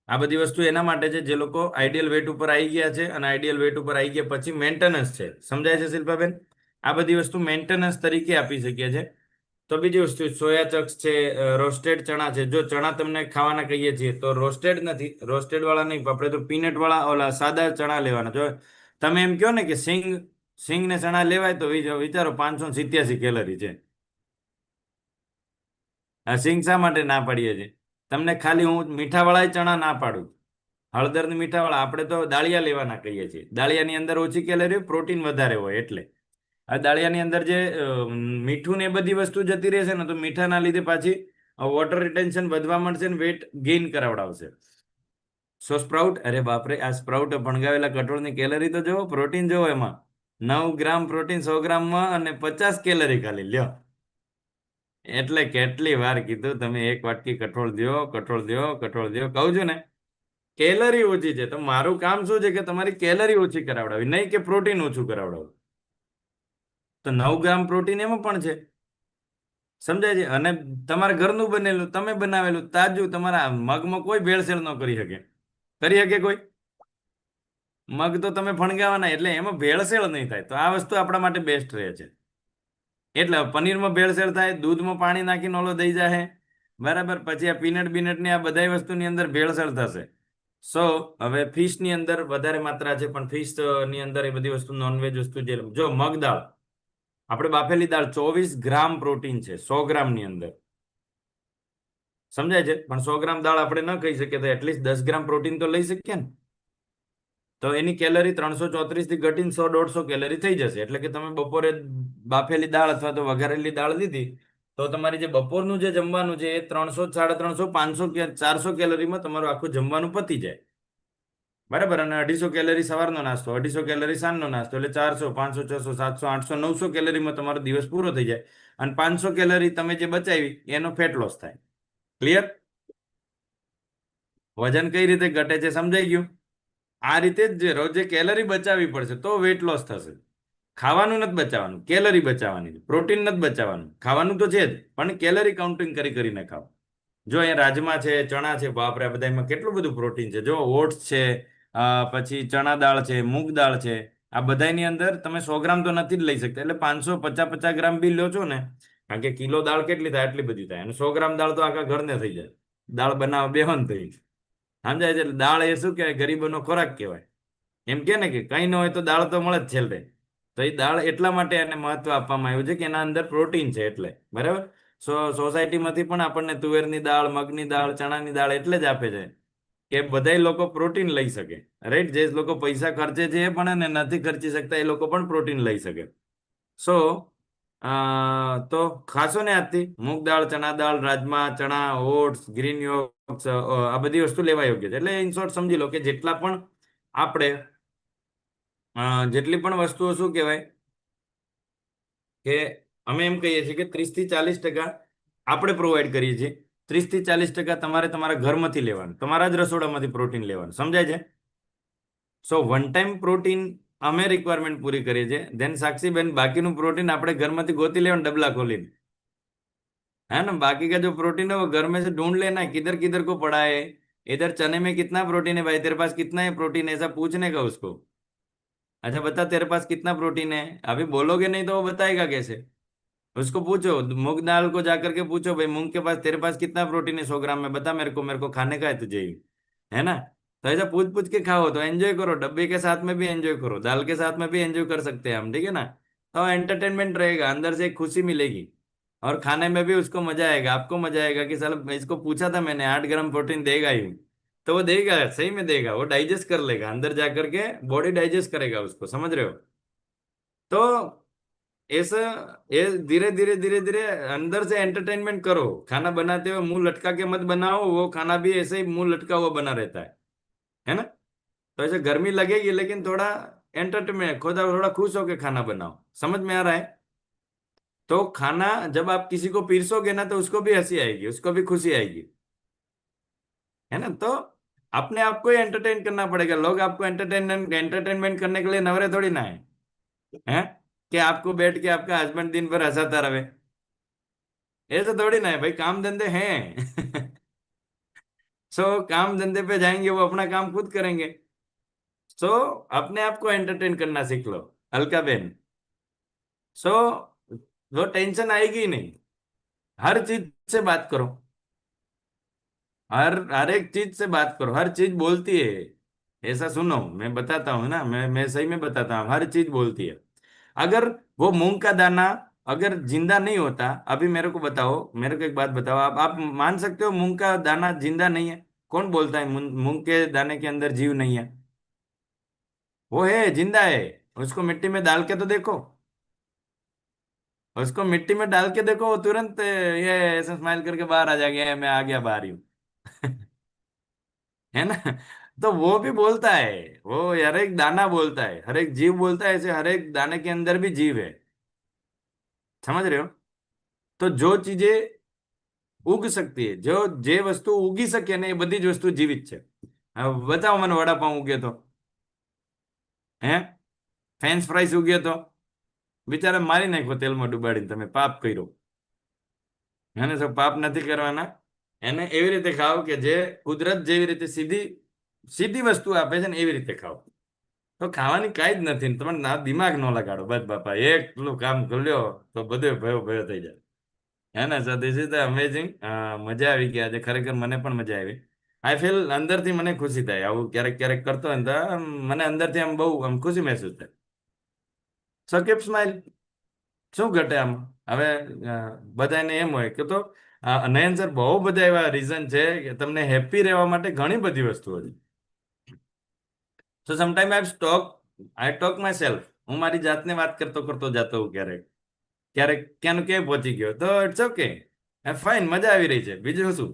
આ બધી વસ્તુ એના માટે છે જે લોકો આઈડિયલ વેટ ઉપર આવી ગયા છે અને આઈડિયલ વેટ ઉપર આવી ગયા પછી મેન્ટેનન્સ છે. સમજાય છે શિલ્પાબેન? આ બધી વસ્તુ મેન્ટેનન્સ તરીકે આપી શકીએ છે. તો બીજી વસ્તુ સોયા ચંક્સ છે, રોસ્ટેડ ચણા છે. જો ચણા તમને ખાવાના કહીએ છીએ તો રોસ્ટેડ નથી, રોસ્ટેડ વાળા નહીં, આપણે તો પીનટ વાળા ઓલા સાદા ચણા લેવાના. જો તમે એમ કહો ને કે સિંગ ને ચણા લેવાય તો વિચારો 587 કેલરી છે. આ સિંગ શા માટે ના પાડીએ છીએ? તમને ખાલી હું મીઠાવાળા ચણા ના પાડું. હળદર ને મીઠાવાળા આપણે તો દાળિયા લેવાના કહીએ છીએ. દાળિયાની અંદર ઓછી કેલરી, પ્રોટીન વધારે હોય એટલે. આ દાળિયાની અંદર જે મીઠું ને એ બધી વસ્તુ જતી રહેશે ને તો મીઠાના લીધે પાછી વોટર રિટેન્શન વધવા મળશે ને વેટ ગેઇન કરાવડાવશે. સો સ્પ્રાઉટ, અરે બાપરે, આ સ્પ્રાઉટ ભણગાવેલા કઠોળની કેલરી તો જુઓ, પ્રોટીન જુઓ એમાં. 9 ગ્રામ પ્રોટીન 100 ગ્રામમાં અને 50 કેલરી ખાલી લ્યો. એટલે કેટલી વાર કીધું તમે, એક વાટકી કઠોળ દો, કઠોળ દો, કઠોળ દો. કહું છું ને કેલરી ઓછી છે. તો મારું કામ શું છે કે તમારી કેલરી ઓછી કરાવડાવી, નહીં કે પ્રોટીન ઓછું કરાવડાવું. તો 9 ગ્રામ પ્રોટીન એમાં પણ છે. સમજાય છે? અને તમારા ઘરનું બનેલું, તમે બનાવેલું તાજું, તમારા મગમાં કોઈ ભેળસેળ ન કરી શકે. કરી શકે કોઈ? મગ તો તમે ફણગાવાના, એટલે એમાં ભેળસેળ નહીં થાય. તો આ વસ્તુ આપણા માટે બેસ્ટ રહે છે. એટલે પનીરમાં ભેળસેળ થાય, દૂધમાં પાણી નાખીને ઓલો દઈ જાય, બરાબર. પછી આ પીનટની આ બધા વસ્તુની અંદર ભેળસેળ થશે. સો હવે ફિશની અંદર વધારે માત્રા છે, પણ ફિશ ની અંદર એ બધી વસ્તુ નોનવેજ વસ્તુ જે, જો મગ દાળ, આપણે બાફેલી દાળ 24 ગ્રામ પ્રોટીન છે 100 ગ્રામની અંદર. સમજાય છે? પણ 100 ગ્રામ દાળ આપણે ન કહી શકીએ તો એટલીસ્ટ 10 ગ્રામ પ્રોટીન તો લઈ શકીએ ને. તો એની કેલરી 334 થી ઘટીને 100-150 કેલરી થઈ જશે. એટલે કે તમે બપોરે બાફેલી દાળ અથવા તો વઘારેલી દાળ લીધી તો તમારી જે બપોરનું જે જમવાનું છે એ 300, 350, 500 કે 400 કેલરીમાં તમારું આખું જમવાનું પતી જાય, બરાબર. અને 250 કેલરી સવારનો નાસ્તો, 250 કેલરી સાંજનો નાસ્તો, એટલે 400, 500, 600, 700, 800, 900 કેલરીમાં તમારો દિવસ પૂરો થઈ જાય. અને 500 કેલરી તમે જે બચાવી એનો ફેટ લોસ થાય. ક્લિયર? વજન કઈ રીતે ઘટે છે સમજાઈ ગયું? આ રીતે જ રોજે કેલરી બચાવવી પડશે તો વેટ લોસ થશે. ખાવાનું નથી બચાવવાનું, કેલરી બચાવવાની, પ્રોટીન નથી બચાવવાનું. ખાવાનું તો છે જ, પણ કેલરી કાઉન્ટિંગ કરીને ખાઓ. જો અહીંયા રાજમા છે, ચણા છે, બાપરે આ બધામાં કેટલું બધું પ્રોટીન છે. જો ઓટ્સ છે, પછી ચણા દાળ છે, મૂગ દાળ છે, આ બધાની અંદર તમે 100 ગ્રામ તો નથી જ લઈ શકતા. એટલે 550 ગ્રામ બી લો છો ને, કારણ કે કિલો દાળ કેટલી થાય એટલી બધી થાય. અને 100 ગ્રામ દાળ તો આખા ઘરને થઈ જાય. દાળ બનાવવા બેહો ને થઈ. સમજાય છે? એટલે દાળ એ શું કહેવાય, ગરીબોનો ખોરાક કહેવાય. એમ કે ને કે કંઈ ન હોય તો દાળ તો મળે જ છેલ્લે. તો એ દાળ એટલા માટે એને મહત્વ આપવામાં આવ્યું છે કે એના અંદર પ્રોટીન છે એટલે, બરાબર. સોસાયટીમાંથી પણ આપણને તુવેરની દાળ, મગની દાળ, ચણાની દાળ એટલે જ આપે છે કે બધા લોકો પ્રોટીન લઈ શકે. રાઈટ? જે લોકો પૈસા ખર્ચે છે એ પણ, અને નથી ખર્ચી શકતા એ લોકો પણ પ્રોટીન લઈ શકે. સો તો ખાશો ને આજથી મૂગ દાળ, ચણા દાળ, રાજમા, ચણા, ઓટ્સ, ગ્રીન યોગ્સ, આ બધી વસ્તુ લેવા યોગ્ય છે. એટલે ઇન શોર્ટ સમજી લો કે જેટલા પણ આપણે જેટલી પણ વસ્તુઓ શું કહેવાય કે અમે એમ કહીએ છીએ કે 30 થી 40% આપણે પ્રોવાઈડ કરીએ છીએ. 30 થી 40% તમારે તમારા ઘરમાંથી લેવાનું, તમારા જ રસોડામાંથી પ્રોટીન લેવાનું. સમજાય છે? સો વન ટાઈમ પ્રોટીન અમે રિક્વાયરમેન્ટ પૂરી કરીએ છીએ. ધેન સાક્ષીબેન બાકીનું પ્રોટીન આપણે ઘરમાંથી ગોતી લેવાનું डबला खोलीને, है ना. बाकी का जो प्रोटीन है वो घर में से ढूंढ लेना है, किधर किधर को पड़ा है, इधर चने में कितना प्रोटीन है भाई, तेरे पास कितना है प्रोटीन, ऐसा पूछने का उसको. अच्छा बता तेरे पास कितना प्रोटीन है. अभी बोलोगे नहीं तो वो बताएगा कैसे? उसको पूछो, मूंग दाल को जाकर के पूछो, भाई मूंग के पास तेरे पास कितना प्रोटीन है 100 ग्राम में, बता मेरे को खाने का है तुझे ही, है ना. तो ऐसा पूछ पूछ के खाओ तो एंजॉय करो. डब्बे के साथ में भी एंजॉय करो, दाल के साथ में भी एंजॉय कर सकते हैं हम, ठीक है ना. तो एंटरटेनमेंट रहेगा, अंदर से एक खुशी मिलेगी और खाने में भी उसको मजा आएगा, आपको मजा आएगा कि साला इसको पूछा था मैंने 8 ग्राम प्रोटीन देगा ही, तो वो देगा, सही में देगा. वो डाइजेस्ट कर लेगा अंदर जाकर के, बॉडी डाइजेस्ट करेगा उसको. समझ रहे हो? तो ऐसा ये धीरे धीरे धीरे धीरे अंदर से एंटरटेनमेंट करो। खाना बनाते हुए मुंह लटका के मत बनाओ, वो खाना भी ऐसे ही मुंह लटका हुआ बना रहता है ना। तो ऐसे गर्मी लगेगी, लेकिन थोड़ा एंटरटेनमेंट, थोड़ा थोड़ा खुश होके खाना बनाओ। समझ में आ रहा है? तो खाना जब आप किसी को पीरसोगे ना, तो उसको भी हंसी आएगी, उसको भी खुशी आएगी, है ना। तो अपने आप को ही एंटरटेन करना पड़ेगा। लोग आपको एंटरटेनमेंट एंटरटेनमेंट करने के लिए नवरे थोड़ी ना है कि आपको बैठ के आपका हस्बैंड दिन भर हंसाता रहे। ऐसा थोड़ी ना है भाई, काम धंधे हैं। सो काम धंधे पे जाएंगे, वो अपना काम खुद करेंगे। सो अपने आप को एंटरटेन करना सीख लो, अलका बहन। सो वो टेंशन आएगी ही नहीं। हर चीज से बात करो, हर हर एक चीज से बात करो, हर चीज बोलती है। ऐसा सुनो, मैं बताता हूँ ना, मैं सही में बताता हूँ, हर चीज बोलती है। अगर वो मूंग का दाना अगर जिंदा नहीं होता, अभी मेरे को बताओ, मेरे को एक बात बताओ, आप मान सकते हो मूंग का दाना जिंदा नहीं है? कौन बोलता है मूंग मूंग के दाने के अंदर जीव नहीं है? वो है, जिंदा है। उसको मिट्टी में डाल के तो देखो, उसको मिट्टी में डाल के देखो, वो तुरंत ये ऐसे स्माइल करके बाहर आ जाएगा, "ये मैं आ गया, बाहर ही हूँ।" है ना। तो वो भी बोलता है, वो हर एक दाना बोलता है, हर एक जीव बोलता है, ऐसे हर एक दाने के अंदर भी जीव है। समझ रहे हो? तो जो चीजें ઉગ શકતી है, जो જે વસ્તુ ઉગી શકે ને, એ બધી જ વસ્તુ જીવિત છે। હવે બતાવો મને વડાપાઉં ઉગે તો, હે, ફ્રેન્ચ ફ્રાઈસ ઉગે તો બિચારા મારી નાખો તેલમાં ડુબાડીને, તમે પાપ કર્યો। એને સબ પાપ નથી કરવાના। એને એવી રીતે ખાઓ કે જે કુદરત જેવી રીતે સીધી સીધી વસ્તુ આપે છે ને, એવી રીતે ખાઓ। તો ખાવાની કાંઈ જ નથી ને, તમારે ના દિમાગ ન લગાડો, બસ બાપા એકલું કામ કરી લ્યો તો બધો ભયો ભયો થઈ જાય। હે ને? So this is the amazing. મજા આવી ગઈ આજે, ખરેખર મને પણ મજા આવી। આઈ ફીલ, અંદરથી મને ખુશી થાય, આવું ક્યારેક ક્યારેક કરતો હોય ને તો મને અંદરથી આમ બહુ આમ ખુશી મહેસૂસ થાય। સો કીપ સ્માઇલ। શું ઘટે આમ? હવે બધાને એમ હોય કે, તો નયન સર, બહુ બધા એવા રીઝન છે કે તમને હેપી રહેવા માટે, ઘણી બધી વસ્તુઓ છે। So sometime I talk myself, હું મારી જાતને વાત કરતો કરતો જાતો હોઉં ક્યારેક ક્યારેક, ક્યાંનું ક્યાંય પહોંચી ગયો તો ઇટ્સ ઓકે, ફાઇન, મજા આવી રહી છે, બીજું શું।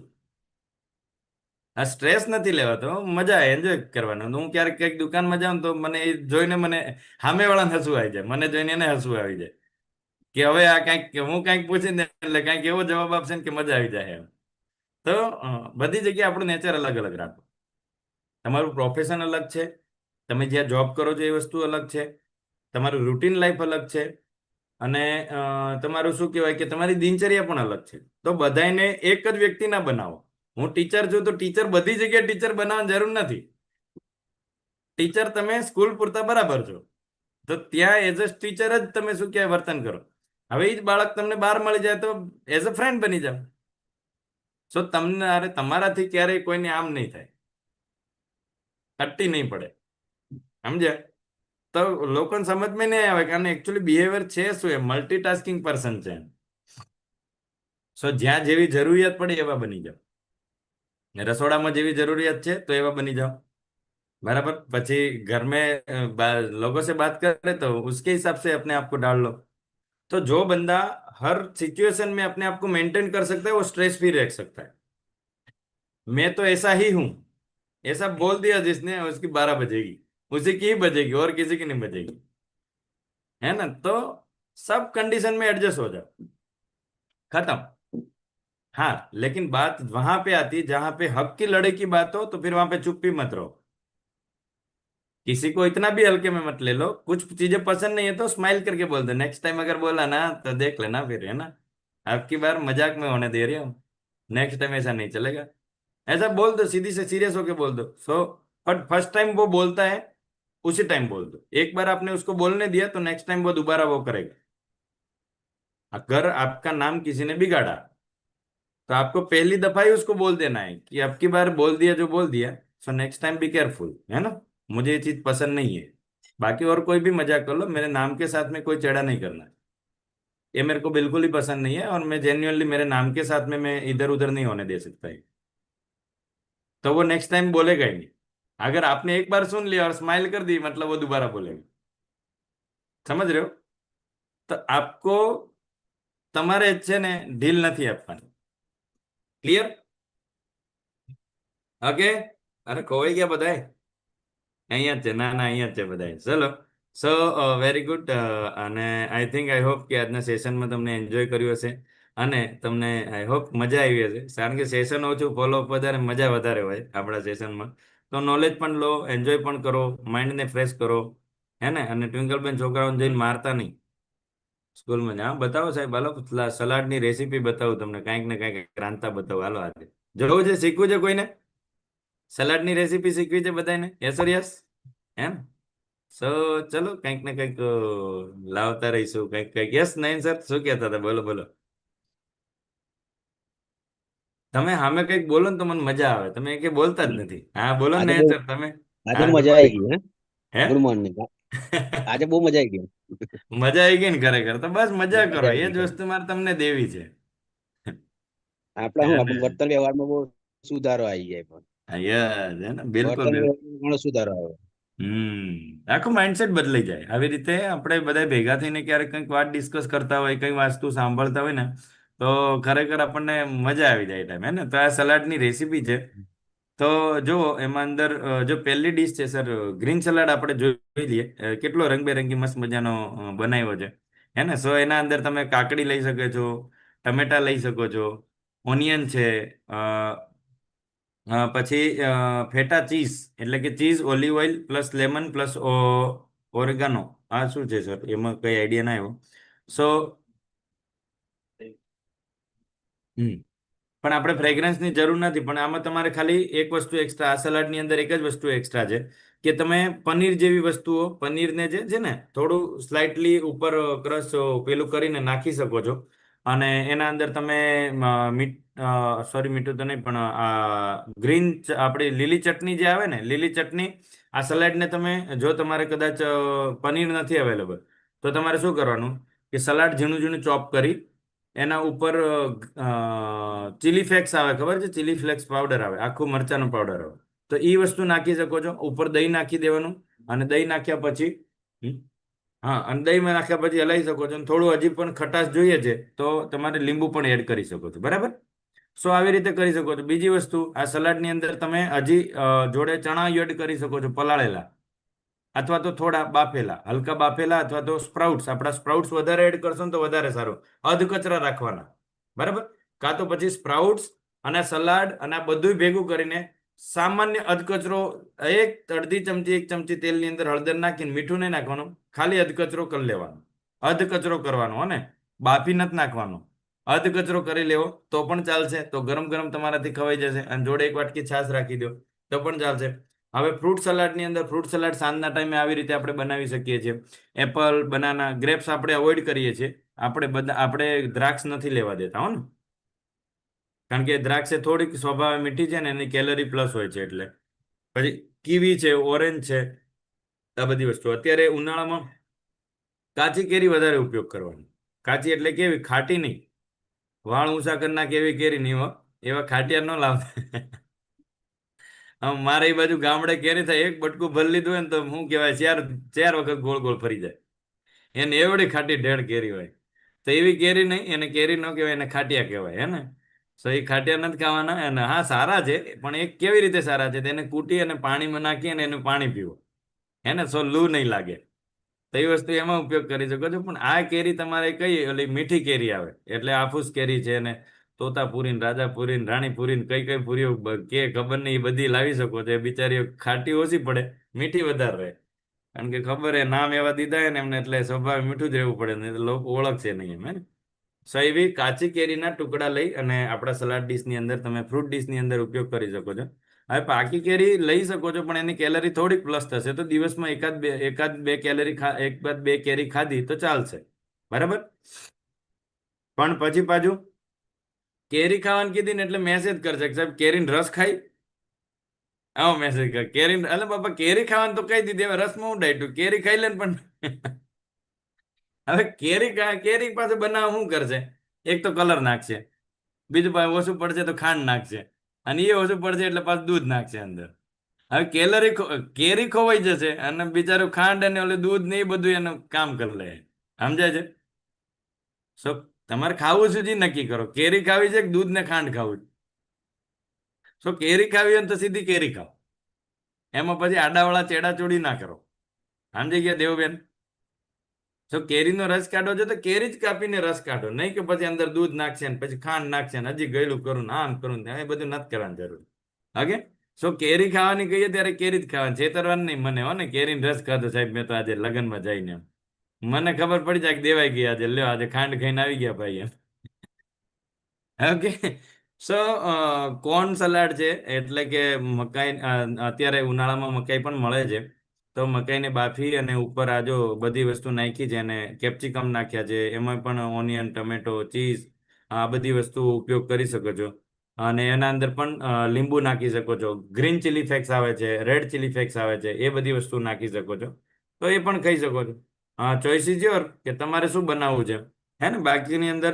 આ સ્ટ્રેસ નથી લેવાતો, મજા એન્જોય કરવાનો। હું ક્યારેક કઈક દુકાનમાં જાઉં તો મને એ જોઈને, મને સામે વાળાને હસવું આવી જાય, મને જોઈને એને હસવું આવી જાય કે હવે આ કઈક હું કઈક પૂછીને એટલે કઈક એવો જવાબ આપશે ને કે મજા આવી જાય એમ। તો બધી જગ્યાએ આપણું નેચર અલગ અલગ રાખો। તમારું પ્રોફેશન અલગ છે, તમે જ્યાં જોબ કરો છો એ વસ્તુ અલગ છે, તમારું રૂટીન લાઈફ અલગ છે, અને તમારું શું કહેવાય કે તમારી દિનચર્યા પણ અલગ છે। તો બધાને એક જ વ્યક્તિ ના બનાવો। હું ટીચર છું તો ટીચર બધી જગ્યાએ ટીચર બનાવવાની જરૂર નથી। ટીચર તમે સ્કૂલ પૂરતા બરાબર છો, તો ત્યાં એઝ અ ટીચર જ તમે શું કહેવાય વર્તન કરો। હવે એ જ બાળક તમને બહાર મળી જાય તો એઝ અ ફ્રેન્ડ બની જાઓ। સો તમને, અરે તમારાથી ક્યારેય કોઈને આમ નહીં થાય, તટ્ટી નહીં પડે, સમજ્યા? તો લોકોને સમજમાં નહીં આવે કે આને એકચ્યુઅલી બિહેવિયર છે શું, એ મલ્ટીટાસ્કિંગ પર્સન છે। સો જ્યાં જેવી જરૂરિયાત પડે એવા બની જાઓ। રસોડામાં જેવી જરૂરિયાત છે તો એવા બની जाओ, बराबर। પછી घर में लोगों से बात करे तो उसके हिसाब से अपने आप को डाल लो। तो जो बंदा हर सिचुएशन में अपने आप को मेंटेन कर सकता है, वो स्ट्रेस फ्री रह सकता है। मैं तो ऐसा ही हूं, ऐसा बोल दिया जिसने, उसकी 12 बजेगी, उसी की ही बजेगी, और किसी की नहीं बजेगी, है ना। तो सब कंडीशन में एडजस्ट हो जाओ, खत्म। हाँ, लेकिन बात वहां पे आती है जहां पे हक की लड़ाई की बात हो, तो फिर वहां पे चुप भी मत रहो। किसी को इतना भी हल्के में मत ले लो। कुछ चीजें पसंद नहीं है तो स्माइल करके बोल दो, नेक्स्ट टाइम अगर बोला ना तो देख लेना फिर, है ना। आपकी बार मजाक में होने दे रही हूँ, नेक्स्ट टाइम ऐसा नहीं चलेगा। ऐसा बोल दो, सीधी से सीरियस होके बोल दो। सो बट फर्स्ट टाइम वो बोलता है, उसी टाइम बोल दो। एक बार आपने उसको बोलने दिया तो नेक्स्ट टाइम वो दोबारा वो करेगा। अगर आपका नाम किसी ने बिगाड़ा, तो आपको पहली दफा ही उसको बोल देना है कि अब की बार बोल दिया जो बोल दिया, so next time be careful, है ना। मुझे ये चीज पसंद नहीं है। बाकी और कोई भी मजाक कर लो, मेरे नाम के साथ में कोई चेड़ा नहीं करना है। ये मेरे को बिल्कुल ही पसंद नहीं है, और मैं जेन्युइनली मेरे नाम के साथ में मैं इधर उधर नहीं होने दे सकता है। तो वो नेक्स्ट टाइम बोलेगा ही नहीं। अगर आपने एक बार सुन लिया और स्माइल कर दी, मतलब वो दोबारा बोलेगा। समझ रहे हो? તો આપકો તમારે જ છે ને ઢીલ નથી આપવાની. ક્લિયર? ઓકે. અરે ખોવાઈ ગયા બધાય? અહીંયા જ છે. ના ના, અહીંયા જ છે બધાય. ચલો. સો વેરી ગુડ. અને આઈ થિંક, આઈ હોપ કે આજના સેશનમાં તમને એન્જોય કર્યું હશે અને તમને આઈ હોપ મજા આવી હશે. કારણ કે સેશન ઓછું, ફોલોઅપ વધારે, મજા વધારે હોય આપણા સેશનમાં. તો નોલેજ પણ લો, એન્જોય પણ કરો, માઇન્ડને ફ્રેશ કરો, હે ને? અને ટ્વિંકલબેન છોકરાઓને જઈને મારતા નહીં સ્કૂલમાં. હા બતાવો સાહેબ, હાલો સલાડની રેસીપી બતાવું તમને, કાંઈક ને કાંઈક રાંધતા બતાવો. હાલો આજે જોવું છે, શીખવું છે કોઈને? સલાડની રેસીપી શીખવી છે બધાને? Yes or yes? એમ? સો ચલો, કંઈક ને કંઈક લાવતા રહીશું, કંઈક કંઈક. યસ નયન સર, શું કહેતા હતા? બોલો બોલો. તમે સામે કંઈક બોલો ને તો મને મજા આવે. તમે કે બોલતા જ નથી. હા બોલો ને આજે નયન બહુ સર તમે. આજે હા, ગુડ મજા આવી મોર્નિંગ. ગઈ હે. હે? Good morning. આજે બહુ મજા આવી ગઈ. મજા આવી ગઈ ને ખરેખર? તો બસ બહુ મજા મજા કરો, આવી એ ગઈ જ ખરી. વસ્તુ મારે તમને દેવી છે. આપણા શું અને આપણું વર્તન વ્યવહારમાં બહુ સુધારો આવી જાય પણ. યસ, હે ને? બિલકુલ વર્તન બિલકુલ. વ્યવહારમાં ઘણો સુધારો આવે. આખું માઇન્ડસેટ બદલાઈ જાય આવી રીતે. આપણે બધા ભેગા થઈને ક્યારેક કંઈક વાત ડિસ્કસ કરતા હોય, કંઈ વસ્તુ સાંભળતા હોય ને, તો ખરેખર આપણને મજા આવી જાય ટાઈમ, હે ને? તો આ સલાડની રેસીપી છે. તો જો એમાં અંદર જો પહેલી ડીશ છે સર, ગ્રીન સલાડ આપણે જોઈ લઈએ. કેટલો રંગબેરંગી મસ્ત મજાનો બનાવ્યો છે, હે ને? સો એના અંદર તમે કાકડી લઈ શકો છો, ટમેટા લઈ શકો છો, ઓનિયન છે, પછી ફેટા ચીઝ, એટલે કે cheese, olive oil plus lemon plus oregano. આ શું છે સર? એમાં કઈ આઈડિયા ના આવ્યો. સો પણ આપણે ફ્રેગ્રન્સની જરૂર નથી. પણ આમાં તમારે ખાલી એક વસ્તુ એક્સ્ટ્રા, આ સલાડની અંદર એક જ વસ્તુ એક્સ્ટ્રા છે કે તમે પનીર જેવી વસ્તુઓ, પનીરને જે છે ને થોડું સ્લાઇટલી ઉપર ક્રશ પેલું કરીને નાખી શકો છો. અને એના અંદર તમે મીઠ સોરી, મીઠું તો નહીં, પણ આ ગ્રીન આપણી લીલી ચટણી જે આવે ને, લીલી ચટણી, આ સલાડને તમે, જો તમારે કદાચ પનીર નથી અવેલેબલ, તો તમારે શું કરવાનું કે સલાડ ઝીણું ઝીણું ચોપ કરી એના ઉપર ચીલી ફ્લેક્સ આવે, ખબર છે? ચીલી ફ્લેક્સ પાવડર આવે, આખું મરચાંનો પાવડર આવે. તો એ વસ્તુ નાખી શકો છો. ઉપર દહીં નાખી દેવાનું. અને દહીં નાખ્યા પછી હા, અને દહીંમાં નાખ્યા પછી હલાવી શકો છો. અને થોડું હજી પણ ખટાશ જોઈએ છે તો તમારે લીંબુ પણ એડ કરી શકો છો. બરાબર? સો આવી રીતે કરી શકો છો. બીજી વસ્તુ, આ સલાડની અંદર તમે હજી જોડે ચણા એડ કરી શકો છો, પલાળેલા, અથવા તો થોડા બાફેલા, હલકા બાફેલા, અથવા તો સ્પ્રાઉટ્સ. આપણા સ્પ્રાઉટ્સ વધારે એડ કરશો ને તો વધારે સારું. અધકચરા રાખવાના. બરાબર? કાં તો પછી સ્પ્રાઉટ્સ અને સલાડ અને આ બધું ભેગું કરીને સામાન્ય અધકચરો, અડધી ચમચી, એક ચમચી તેલની અંદર હળદર નાખીને, મીઠું નહીં નાખવાનું, ખાલી અધકચરો કરી લેવાનો. અધકચરો કરવાનો, અને બાફી નથી નાખવાનો. અધકચરો કરી લેવો તો પણ ચાલશે. તો ગરમ ગરમ તમારાથી ખવાઈ જશે. અને જોડે એક વાટકી છાશ રાખી દો તો પણ ચાલશે. હવે ફ્રૂટ સલાડની અંદર, ફ્રૂટ સલાડ સાંજના ટાઈમે આવી રીતે આપણે બનાવી શકીએ છીએ. એપલ, બનાના, ગ્રેપ્સ આપણે અવોઇડ કરીએ છીએ. આપણે દ્રાક્ષ નથી લેવા દેતા, હો ને? કારણ કે દ્રાક્ષ એ થોડીક સ્વભાવે મીઠી છે ને, એની કેલરી પ્લસ હોય છે. એટલે પછી કીવી છે, ઓરેન્જ છે, આ બધી વસ્તુ. અત્યારે ઉનાળામાં કાચી કેરી વધારે ઉપયોગ કરવાનો. કાચી એટલે કેવી? ખાટી નહીં. વાળ ઊંચા કરી નાખે એવી કેરી નહીં હો. એવા ખાટિયા ન લાવતા. મારે એ બાજુ ગામડે કેરી થાય, એક બટકું ભરી લીધું હોય ને તો શું કહેવાય, ચાર ચાર વખત ગોળ ગોળ ફરી જાય. એને એવડી ખાટી ઢેળ કેરી હોય. તો એવી કેરી નહીં, એને કેરી ન કહેવાય, એને ખાટિયા કહેવાય, હે ને? સો એ ખાટિયા નથી ખાવાના. અને હા, સારા છે, પણ એ કેવી રીતે સારા છે? તેને કૂટી અને પાણીમાં નાખી અને એનું પાણી પીવો, હે ને? સો લૂ નહીં લાગે. તો એ વસ્તુ એમાં ઉપયોગ કરી શકો છો. પણ આ કેરી તમારે કઈ ઓલી મીઠી કેરી આવે, એટલે આફૂસ કેરી છે ને, તોતાપુરી ને, રાજાપુરી ને, રાણીપુરી ને, કઈ કઈ પૂરીઓ કે ખબર નહીં, એ બધી લાવી શકો છો. એ બિચારીઓ ખાટી ઓછી પડે, મીઠી વધારે રહે. કારણ કે ખબર એ નામ એવા દીધા હોય ને એમને, એટલે સ્વભાવ મીઠું જ રહેવું પડે ને, તો લોકો ઓળખશે નહીં એમ, હે ને? સો એવી કાચી કેરીના ટુકડા લઈ અને આપણા સલાડ ડીશની અંદર, તમે ફ્રૂટ ડીશની અંદર ઉપયોગ કરી શકો છો. હવે પાકી કેરી લઈ શકો છો, પણ એની કેલરી થોડીક પ્લસ થશે. તો દિવસમાં એકાદ બે કેલરી એકાદ બે કેરી ખાધી તો ચાલશે. બરાબર? પણ પછી પાછું કેરી ખાવાની કીધી ને એટલે મેસેજ કરશે કે સાહેબ કેરીનો રસ ખાઈ. આવો મેસેજ કર. કેરી, અલે બાપા, કેરી ખાવાનું તો કહી દીધી, હવે રસમાં હું ડાયટું? કેરી ખાઈ લે ને. પણ હવે કેરી પાસે બનાવવા શું કરશે? એક તો કલર નાખશે, બીજું પાસે ઓછું પડશે તો ખાંડ નાખશે, અને એ ઓછું પડશે એટલે પાછું દૂધ નાખશે અંદર. હવે કેરી ખોવાઈ જશે અને બિચારું ખાંડ અને ઓલું દૂધ ને એ બધું એનું કામ કરી લે. સમજાય છે? સો તમારે ખાવું શું છે નક્કી કરો. કેરી ખાવી છે કે દૂધ ને ખાંડ ખાવું છે? સો કેરી ખાવી હોય ને તો સીધી કેરી ખાઓ. એમાં પછી આડાવાળા ચેડાચોડી ના કરો. સમજી ગયા દેવબેન? જો કેરીનો રસ કાઢો છો તો કેરી જ કાપીને રસ કાઢો, નહીં કે પછી અંદર દૂધ નાખશે ને પછી ખાંડ નાખશે ને હજી ગળ્યું કરું ને આમ કરું ને એ બધું નથી કરવાની જરૂર. ઓકે. સો કેરી ખાવાની કહીએ ત્યારે કેરી જ ખાવાની, છેતરવાની નહીં મને. હો ને કેરીનો રસ ખાધો સાહેબ મેં તો આજે લગ્નમાં જઈને. મને ખબર પડી જાય કે દેવાઈ ગયા આજે, લ્યો આજે ખાંડ ખાઈને આવી ગયા ભાઈ એમ. ઓકે. સો કોર્ન સલાડ છે એટલે કે મકાઈ, અત્યારે ઉનાળામાં મકાઈ પણ મળે છે. તો મકાઈને બાફી અને ઉપર આ જો બધી વસ્તુ નાખી છે અને કેપ્સિકમ નાખ્યા છે, એમાં પણ ઓનિયન, ટમેટો, ચીઝ, આ બધી વસ્તુ ઉપયોગ કરી શકો છો. અને એના અંદર પણ લીંબુ નાખી શકો છો. ગ્રીન ચીલી ફ્લેક્સ આવે છે, રેડ ચીલી ફ્લેક્સ આવે છે, એ બધી વસ્તુ નાખી શકો છો. તો એ પણ ખાઈ શકો છો. ચોઈસ ઇઝ યોર કે તમારે શું બનાવવું છે. હે ને બાકીની અંદર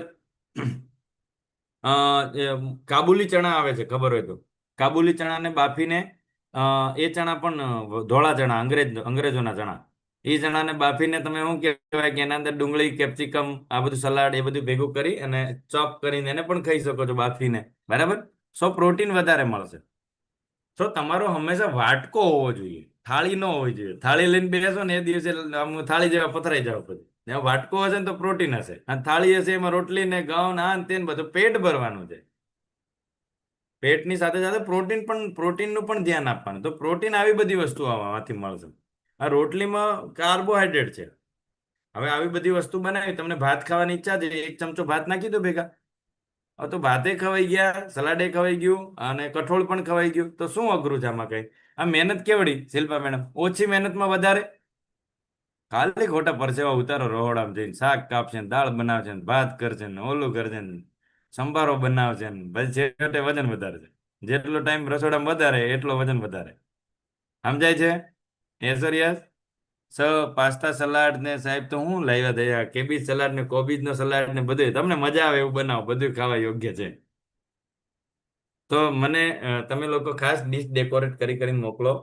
અ એ કાબુલી ચણા આવે છે, ખબર હોય તો. કાબુલી ચણાને બાફીને એ ચણા પણ ધોળા ચણા, અંગ્રેજોના ચણા, એ ચણાને બાફીને તમે શું કહેવાય કે એના અંદર ડુંગળી, કેપ્સિકમ, આ બધું સલાડ એ બધું ભેગું કરી અને ચોપ કરીને એને પણ ખાઈ શકો છો બાફીને. બરાબર. સો પ્રોટીન વધારે મળશે. તો તમારો હંમેશા વાટકો હોવો જોઈએ, થાળી ન હોવી જોઈએ. થાળી લઈને બેસો ને એ દિવસે આમ થાળી જેવા પથરાઈ જાવ પછી. ને વાટકો હશે ને તો પ્રોટીન હશે, અને થાળી હશે એમાં રોટલી ને ઘઉં ને આ ને તે ને બધું પેટ ભરવાનું છે. પેટની સાથે સાથે પ્રોટીનનું પણ ધ્યાન આપવાનું. તો પ્રોટીન આવી બધી વસ્તુ આમાંથી મળશે. આ રોટલીમાં કાર્બોહાઈડ્રેટ છે. હવે આવી બધી વસ્તુ બનાવી, તમને ભાત ખાવાની ઈચ્છા છે, એક ચમચો ભાત નાખી દો ભેગા. હવે તો ભાતે ખવાઈ ગયા, સલાડે ખવાઈ ગયું અને કઠોળ પણ ખવાઈ ગયું. તો શું અઘરું છે આમાં કઈ? આ મહેનત કેવડી શિલ્પા મેડમ? ઓછી મહેનતમાં વધારે. ખાલી ખોટા પરસેવા ઉતારો રહોડામાં જઈને. શાક કાપશે ને, દાળ બનાવશે ને, ભાત કરશે ને, ઓલું કરશે ને, સંભારો બનાવશે ને, પછી છેવટે વજન વધારશે. જેટલો ટાઈમ રસોડામાં વધારે એટલો વજન વધારે. સમજાય છે? યસ. સ પાસ્તા સલાડ ને સાહેબ તો હું લાવ્યા થયા, કેબીજ સલાડ ને કોબીજ નો સલાડ ને બધું. તમને મજા આવે એવું બનાવો, બધું ખાવા યોગ્ય છે. તો મને તમે લોકો ખાસ ડીશ ડેકોરેટ કરી કરીને મોકલો.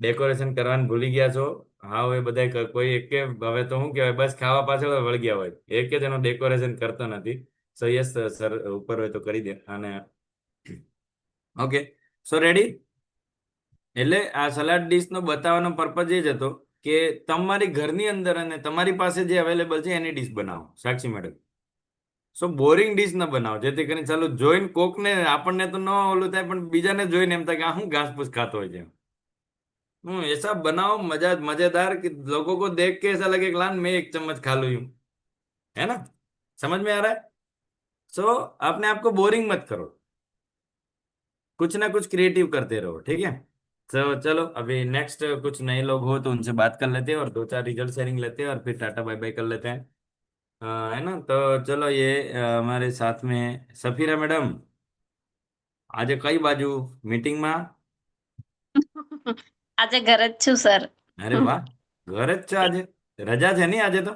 ડેકોરેશન કરવાનું ભૂલી ગયા છો. હા, હવે બધા કોઈ એક હવે તો શું કહેવાય, બસ ખાવા પાછળ વળગ્યા હોય. એક જ એનો ડેકોરેશન કરતો નથી. સો યસ સર, ઉપર હોય તો કરી દે. અને ઓકે, સો રેડી. એટલે આ સલાડ ડીશનો બતાવવાનો પર્પઝ એ જ હતો કે તમારી ઘરની અંદર અને તમારી પાસે જે અવેલેબલ છે એની ડીશ બનાવો, સાક્ષી મેડમ. સો બોરિંગ ડીશ ન બનાવો, જેથી કરીને ચાલો જોઈને કોકને, આપણને તો ન ઓલું થાય પણ બીજાને જોઈને એમ થાય કે આ શું ઘાસપૂસ ખાતો હોય છે. ऐसा बनाओ मजेदार कि लोगों को देख के ऐसा लगे कि लान मैं एक चम्मच खा लूं यूं. है ना? समझ में आ रहा है? सो अपने आप को बोरिंग मत करो, कुछ ना कुछ क्रिएटिव करते रहो. ठीक है? तो चलो अभी नेक्स्ट कुछ नए लोग हो तो उनसे बात कर लेते हैं और दो चार रिजल्ट शेयरिंग लेते हैं और फिर टाटा बाय बाय कर लेते हैं. है ना? तो चलो ये हमारे साथ में सफीरा मैडम આજે કઈ બાજુ મીટિંગમાં? આજે ઘરે જ છું સર. અરે વાહ, ઘરે જ છો આજે? રજા છે નહીં આજે તો?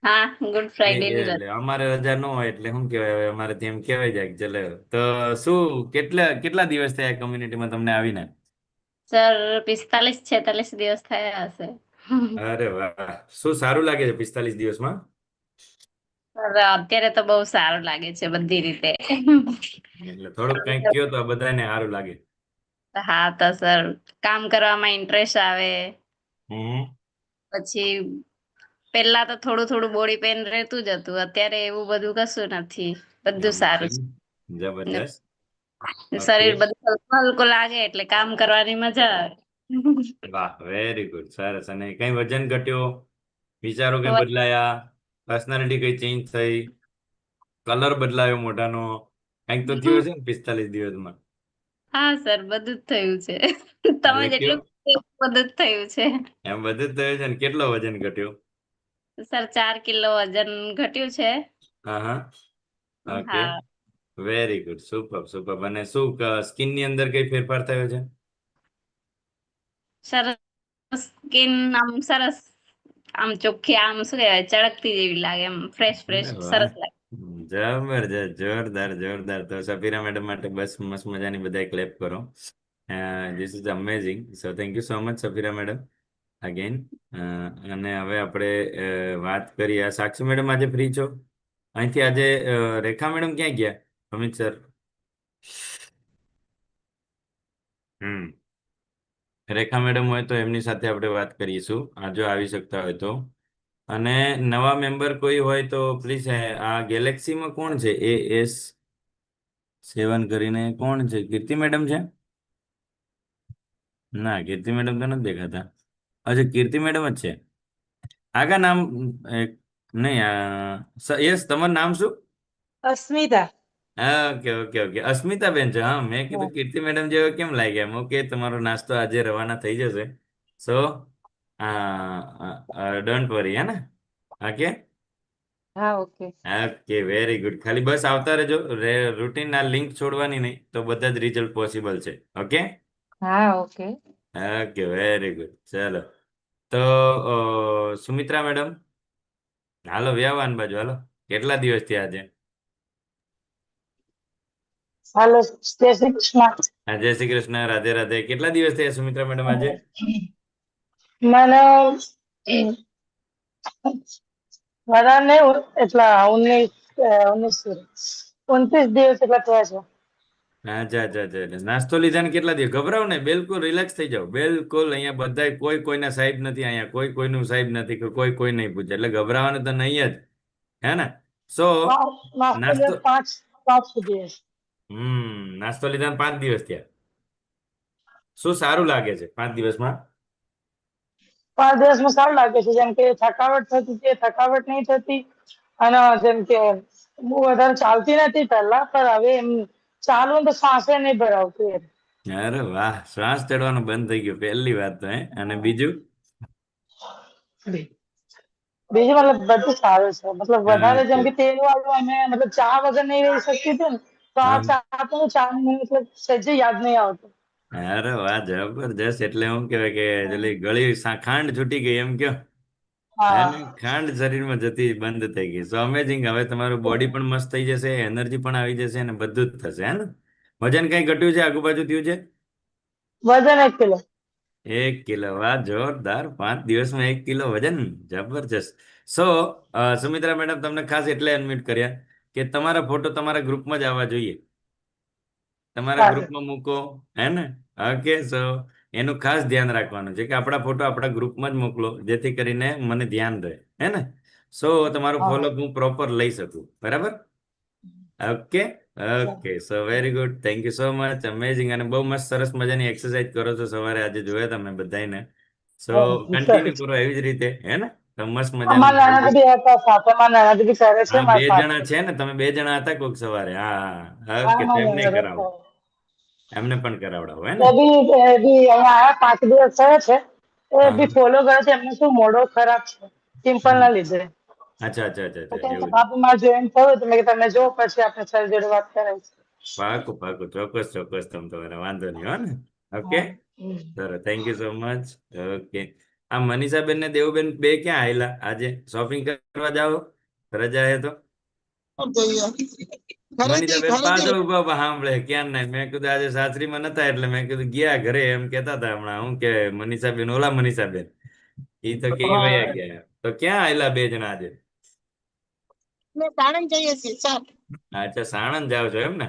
હા, ગુડ ફ્રાઈડે ની એટલે રજા. અમારે રજા ન હોય એટલે શું કહેવાય, હવે અમારે તેમ કહેવાય જાય કે ચલે. તો શું કેટલા કેટલા દિવસ થયા કમ્યુનિટીમાં તમને આવીને? સર 45-46 દિવસ થયા હશે. અરે વાહ, શું સારું લાગે છે 45 દિવસમાં? સર અત્યારે તો બહુ સારું લાગે છે બધી રીતે. એટલે થોડુંક કંઈક કયો તો બધાને સારું લાગે. હા તો સર કામ કરવામાં ઇન્ટરેસ્ટ આવે. હમ. પછી પેલા તો થોડું થોડું બોડી પેઇન રહેતું જ હતું, અત્યારે એવું બધું કશું નથી, બધું એમ છે સારું ને? છે. જબરજસ્ત. ઓકે. શરીર બધું હલકું હલકું લાગે એટલે કામ કરવાની મજા આવે. વાહ, વેરી ગુડ, સરસ. અને કઈ વજન ઘટ્યો, વિચારો કઈ બદલાયા, પર્સનાલિટી કઈ ચેન્જ થઈ, કલર બદલાયો મોઢાનો, કંઈક તો થયું હશે ને 45 દિવસમાં? હા સર, બધું જ થયું છે. તમે એટલે કયો, જેટલું કીધું એટલું બધું જ થયું છે. એમ બધું જ થયું છે ને? કેટલો વજન ઘટ્યો? સર 4 કિલો વજન ઘટ્યું છે. હા હા. ઓકે. હા વેરી ગુડ, સુપર સુપર. અને શું સ્કિન ની અંદર કઈ ફેરફાર થયો છે? સરસ, સ્કિન આમ સરસ, આમ ચોખ્ખી, આમ શું કહેવાય, ચળકતી જેવી લાગે, એમ ફ્રેશ ફ્રેશ અરે વાહ, સરસ લાગે. જબરજસ્ત, જોરદાર જોરદાર. તો સફીરા મેડમ માટે બસ મસ્ત મજાની બધાય ક્લેપ કરો. This is amazing. So thank you so much Safira madam. Again. અને હવે આપણે વાત કરીએ. સાક્ષી મેડમ આજે ફ્રી છો? અહીંથી આજે રેખા મેડમ ક્યાં ગયા? અમિત સર. રેખા મેડમ હોય તો એમની સાથે આપણે વાત કરીશું, જો આવી શકતા હોય તો. અને નવા મેમ્બર કોઈ હોય તો પ્લીઝ. આ ગેલેક્સીમાં કોણ છે? AS7 કરીને કોણ છે? કીર્તિ મેડમ છે? ના, કીર્તિ મેડમ તો નથી દેખાતા. અચ્છા, કીર્તિ મેડમ જ છે. આગા નામ નહીં. યસ, તમારું નામ શું? અસ્મિતા. ઓકે ઓકે ઓકે, અસ્મિતા બેન છે. હા, મેં કીધું કીર્તિ મેડમ જેવો કેમ લાગ્યા એમ. ઓકે, તમારો નાસ્તો આજે રવાના થઈ જશે. સો ડોન્ટ વરી, હે ને? ઓકે. હા, ઓકે. Okay, very good. ખાલી બસ આવતા રહેજો. રૂટીન આ લિંક છોડવાની નહીં, તો બધા જ રિઝલ્ટ પોસિબલ છે. ઓકે. હા, ઓકે. Okay, very good. ચલો તો સુમિત્રા મેડમ, હાલો વ્યાવાન બાજુ હાલો. કેટલા દિવસ થયા આજે? હાલો, જય શ્રી કૃષ્ણ. જય શ્રી કૃષ્ણ, રાધે રાધે. કેટલા દિવસ થયા સુમિત્રા મેડમ આજે? મને વધારે એટલા 29 દિવસ એટલા થયા છે. અચ્છા અચ્છા અચ્છા. નાસ્તો લીધા ને કેટલા દિવસ? ગભરાવ ને, બિલકુલ રિલેક્સ થઈ જાઓ. બિલકુલ અહીંયા બધા કોઈ કોઈના સાહેબ નથી. અહીંયા કોઈ કોઈનું સાહેબ નથી કે કોઈ કોઈ નહીં પૂછે. એટલે ગભરાવાનું તો નહીં જ, હે ને? સો નાસ્તો પાંચ સુધી. નાસ્તો લીધા 5 દિવસ થયા. શું સારું લાગે છે 5 દિવસમાં? 5 દિવસમાં સારું લાગે છે. જેમ કે થકાવટ થતી હતી, થકાવટ નહીં થતી. અને જેમ કે બહુ વધારે ચાલતી નથી પહેલા, પણ હવે એમ ચાલુ ને તો શ્વાસે નહીં ભરાવતી એમ. અરે વાહ, શ્વાસ ચડવાનું બંધ થઈ ગયું પહેલી વાત તો, હે? અને બીજું? બીજું મતલબ બધું સારું છે. મતલબ વધારે જેમ Okay. કે તેલ વાળું અમે મતલબ ચા વગર નહીં રહી શકતી હતી ને, તો આ હા. ચા તો ચા મતલબ સહેજે યાદ નહીં આવતું. અરે વાહ, જબરજસ્ત. એટલે હું કહેવાય કે પેલી ગળી ખાંડ છૂટી ગઈ એમ કયો? હા, અને ખાંડ શરીરમાં જતી બંધ થઈ ગઈ. સો અમેઝિંગ. હવે તમારું બોડી પણ મસ્ત થઈ જશે, એનર્જી પણ આવી જશે અને બધું જ થશે, હે ને? વજન કઈ ઘટ્યું છે? આજુબાજુ થયું છે? વજન 1 કિલો. 1 કિલો. વાહ, જોરદાર. 5 દિવસમાં 1 કિલો વજન. જબરજસ્ત. સો સુમિત્રા મેડમ, તમને ખાસ એટલે અનમ્યુટ કર્યા કે તમારા ફોટો તમારા ગ્રુપમાં જ આવવા જોઈએ. તમારા સારું. ગ્રુપમાં મૂકો, હે ને? ઓકે. સો એનું ખાસ ધ્યાન રાખવાનું છે કે આપણા ફોટો આપણા ગ્રુપમાં જ મોકલો, જેથી કરીને મને ધ્યાન રહે, હે ને? સો તમારો હા. ફોલોઅપ હું પ્રોપર લઈ શકું. બરાબર? Okay okay. So very good. Thank you so much. Amazing. અને બહુ મસ્ત સરસ મજાની એક્સરસાઇઝ કરો છો સવારે. આજે જોયા તમે બધાને. સો કન્ટિન્યુ કરો એવી જ રીતે, હે ને? તો મસ્ત મજાનું અમારા નાના બી હતા સાથે, મારા નાના બી કરે છે હા, 2 મારી સાથે. જણા છે ને? તમે 2 જણા હતા કોક સવારે. હા હા. હા, ઓકે, તો મારા એમને નાના કરાવો. હતા. એમને પણ કરાવડાવો, હે એ ને? બી અહીંયા આયા 5 દિવસ થયા છે. એ હા. બી ફોલો કરે છે. એમને શું મોઢો ખરાબ છે, પિમ્પલ હમ. ના લીધે. અચ્છા અચ્છા અચ્છા તો અચ્છા, કે એવું છે. ભાભી મારે જોઈન થયું તો મેં કીધું તમે જો, પછી આપણે સર જોડે વાત કરાવીશું. પાકું પાકું, ચોક્કસ ચોક્કસ. તમારે વાંધો નહીં, હો ને? ઓકે. હા. સરસ. Thank you so much. Okay. આ મનીષાબેન ને દેવુબેન બે ક્યાં આયેલા આજે? શોપિંગ કરવા જાઓ? રજા હે તો? મનીષાબેન પાછો ઉભા ઉભા સાંભળે ક્યાં ના. મેં કીધું આજે સાસરીમાં નતા એટલે મેં કીધું ગયા ઘરે એમ કેતા હતા હમણાં. હું કે મનીષાબેન, ઓલા મનીષાબેન, ઈ તો કે ઈ વયા ગયા. તો ક્યાં આયેલા 2 જણા આજે? અચ્છા, સાણંદ જાવ છો એમ ને?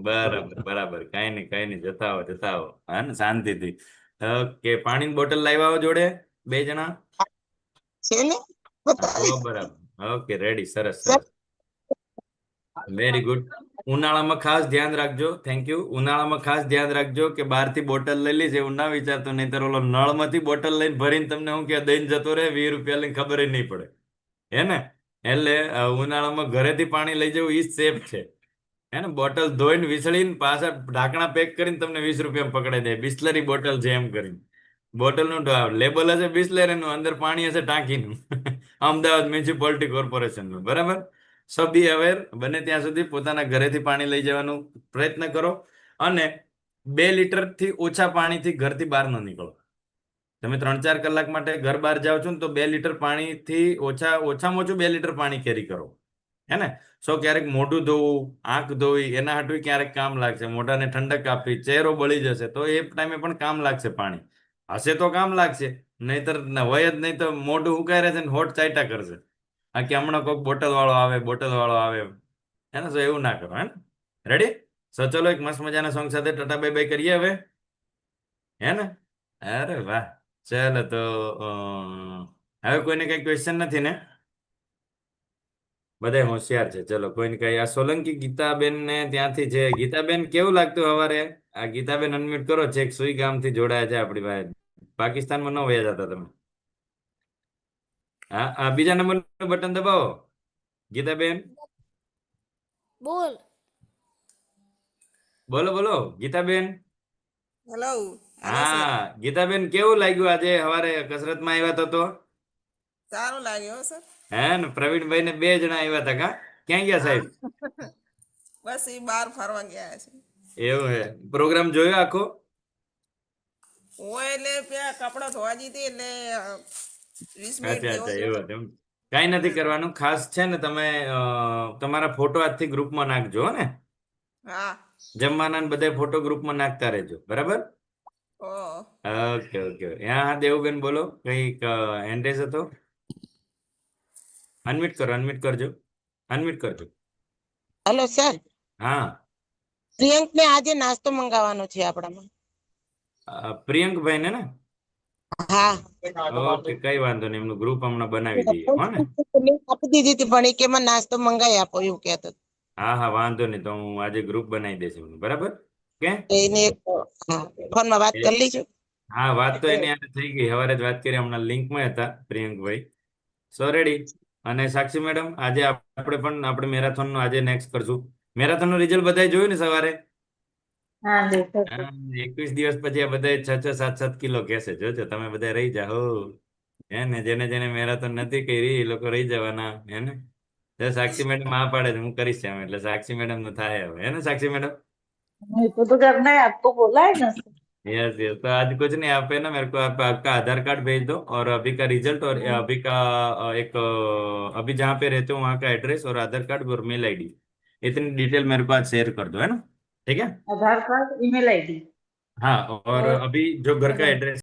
બરાબર બરાબર. કઈ નહીં કઈ નહીં, જતા આવો જતા આવો, હા ને? શાંતિથી. ઓકે. પાણીની બોટલ લાવ્યા આવો જોડે 2 જણા? તો બરાબર. Okay, ready. સરસ સરસ. Very good. ઉનાળામાં ખાસ ધ્યાન રાખજો. Thank you. ઉનાળામાં ખાસ ધ્યાન રાખજો કે બહારથી બોટલ લઈ લઈશ એવું ના વિચારતો, નહીંતર ઓલો નળમાંથી બોટલ લઈને ભરીને તમને હું કે દઈને જતો રહે 20 રૂપિયા લઈને, ખબર જ નહીં પડે, હે ને? એટલે ઉનાળામાં ઘરેથી પાણી લઈ જવું ઈ સેફ છે, હે ને? બોટલ ધોઈને વિસળીને પાછા ઢાંકણા પેક કરીને તમને 20 રૂપિયામાં પકડાઈ દે. બિસ્લરી બોટલ છે એમ કરીને. બોટલનું લેબલ હશે બિસ્લરીનું, અંદર પાણી હશે ટાંકીનું. અમદાવાદ મ્યુનિસિપાલિટી કોર્પોરેશનનું. બરાબર? સો બી અવેર. બને ત્યાં સુધી પોતાના ઘરેથી પાણી લઈ જવાનું પ્રયત્ન કરો. અને 2 લીટરથી ઓછા પાણીથી ઘરથી બહાર ન નીકળો. તમે 3-4 કલાક માટે ઘર બહાર જાઓ છો ને, તો 2 લીટર પાણીથી ઓછામાં ઓછું 2 લીટર પાણી કેરી કરો, હે ને? સો ક્યારેક મોઢું ધોવું, આંખ ધોવી, એના હાટું ક્યારેક કામ લાગશે. મોઢાને ઠંડક આપવી, ચહેરો બળી જશે તો એ ટાઈમે પણ કામ લાગશે પાણી. હશે તો કામ લાગશે, નહીતર હોય જ નહીં તો મોઢું ઉકાળે છે ને હોઠ ચાટ્યા કરશે. આ કે હમણાં કોઈક બોટલ વાળો આવે હે ને, સો એવું ના કરો હે ને. રેડી? સો ચલો એક મસ્ત મજાના સોંગ સાથે ટાટા બાય બાય કરીએ હવે, હે ને. અરે વાહ, ચાલો તો હવે કોઈને કઈ ક્વેશ્ચન નથી ને? બધા હોશિયાર છે. ચલો કોઈને કઈ, આ સોલંકી ગીતાબેન ને ત્યાંથી છે. ગીતાબેન કેવું લાગતું હવારે? આ ગીતાબેન અનમ્યુટ કરો, છેક સુઈ ગામથી જોડાયા છે આપણી પાસે. પાકિસ્તાનમાં ન વયા જતા તમે. હા, આ બીજા નંબરનું બટન દબાવો ગીતાબેન. બોલ. બોલો બોલો ગીતાબેન. હેલો. હા ગીતાબેન, કેવું લાગ્યું આજે હવારે કસરતમાં આવ્યા હતા તો? સારું લાગ્યું હો સર. હે ને, પ્રવીણભાઈ ને 2 જણા આવ્યા હતા કા? ક્યાં ગયા સાહેબ? બસ એ બહાર ફરવા ગયા છે. એવું હે? પ્રોગ્રામ જોયો આખો? હું એટલે ત્યાં કપડાં ધોવા જીતી એટલે 20 મિનિટ અચ્છા જેવો અચ્છા, થયો. એવું હતું એમ. કાંઈ નથી કરવાનું, ખાસ છે ને તમે તમારા ફોટો આજથી ગ્રુપમાં નાખજો હો ને. હા. જમવાના ને બધા ફોટો ગ્રુપમાં નાખતા રહેજો, બરાબર? ઓ ઓકે ઓકે. હા દેવુબેન બોલો, કઈક હેન્ડ રેઝ હતો? અનમ્યુટ કરજો, અનમ્યુટ કરજો. હેલો સર, હા પ્રિયંક ને આજે નાસ્તો મંગાવવાનો છે આપણામાં. પ્રિયંકભાઈ ને? હા, ઓકે, કઈ વાંધો નહીં, એમનું ગ્રુપ હમણાં બનાવી દઈએ હો ને. લિંક આપી દીધી હતી પણ એ કે મને નાસ્તો મંગાવી આપો એવું કહેતો હતો. હા હા, વાંધો નહીં, તો હું આજે ગ્રુપ બનાવી દઈશ એમનું, બરાબર? કે એને ફોનમાં વાત કરી લીજો. હા, વાત તો એની હારે થઈ ગઈ, સવારે જ વાત કરી, હમણાં લિંકમાં હતા પ્રિયંકભાઈ. સો રેડી. અને સાક્ષી મેડમ, આજે આપણે મેરેથોન નું આજે નેક્સ્ટ કરશું. મેરેથોન નું રિઝલ્ટ બધાએ જોયું ને સવારે? હા દેખો હા, 21 દિવસ પછી આ બધા 6-6, 7-7 કિલો કહેશે. જોજો તમે બધા રહી જાઓ હે ને. જેને મેરેથોન નથી કરી એ લોકો રહી જવાના હે ને. તો સાક્ષી મેડમ આ પાડે છે, હું કરીશ એમ, એટલે સાક્ષી મેડમ નું થાય હવે, હે ને સાક્ષી મેडम? तो करना है आपको बोला है ना। Yes yes. तो आज कुछ नहीं, आप है ना मेरे को आप आपका आधार कार्ड भेज दो और अभी का रिजल्ट और अभी का एक अभी जहाँ पे रहते हो वहाँ का एड्रेस और आधार कार्ड और मेल आईडी, इतनी डिटेल मेरे को आज शेयर कर दो, है ना? ठीक है। आधार कार्ड ईमेल आईडी हाँ, और और अभी जो घर का एड्रेस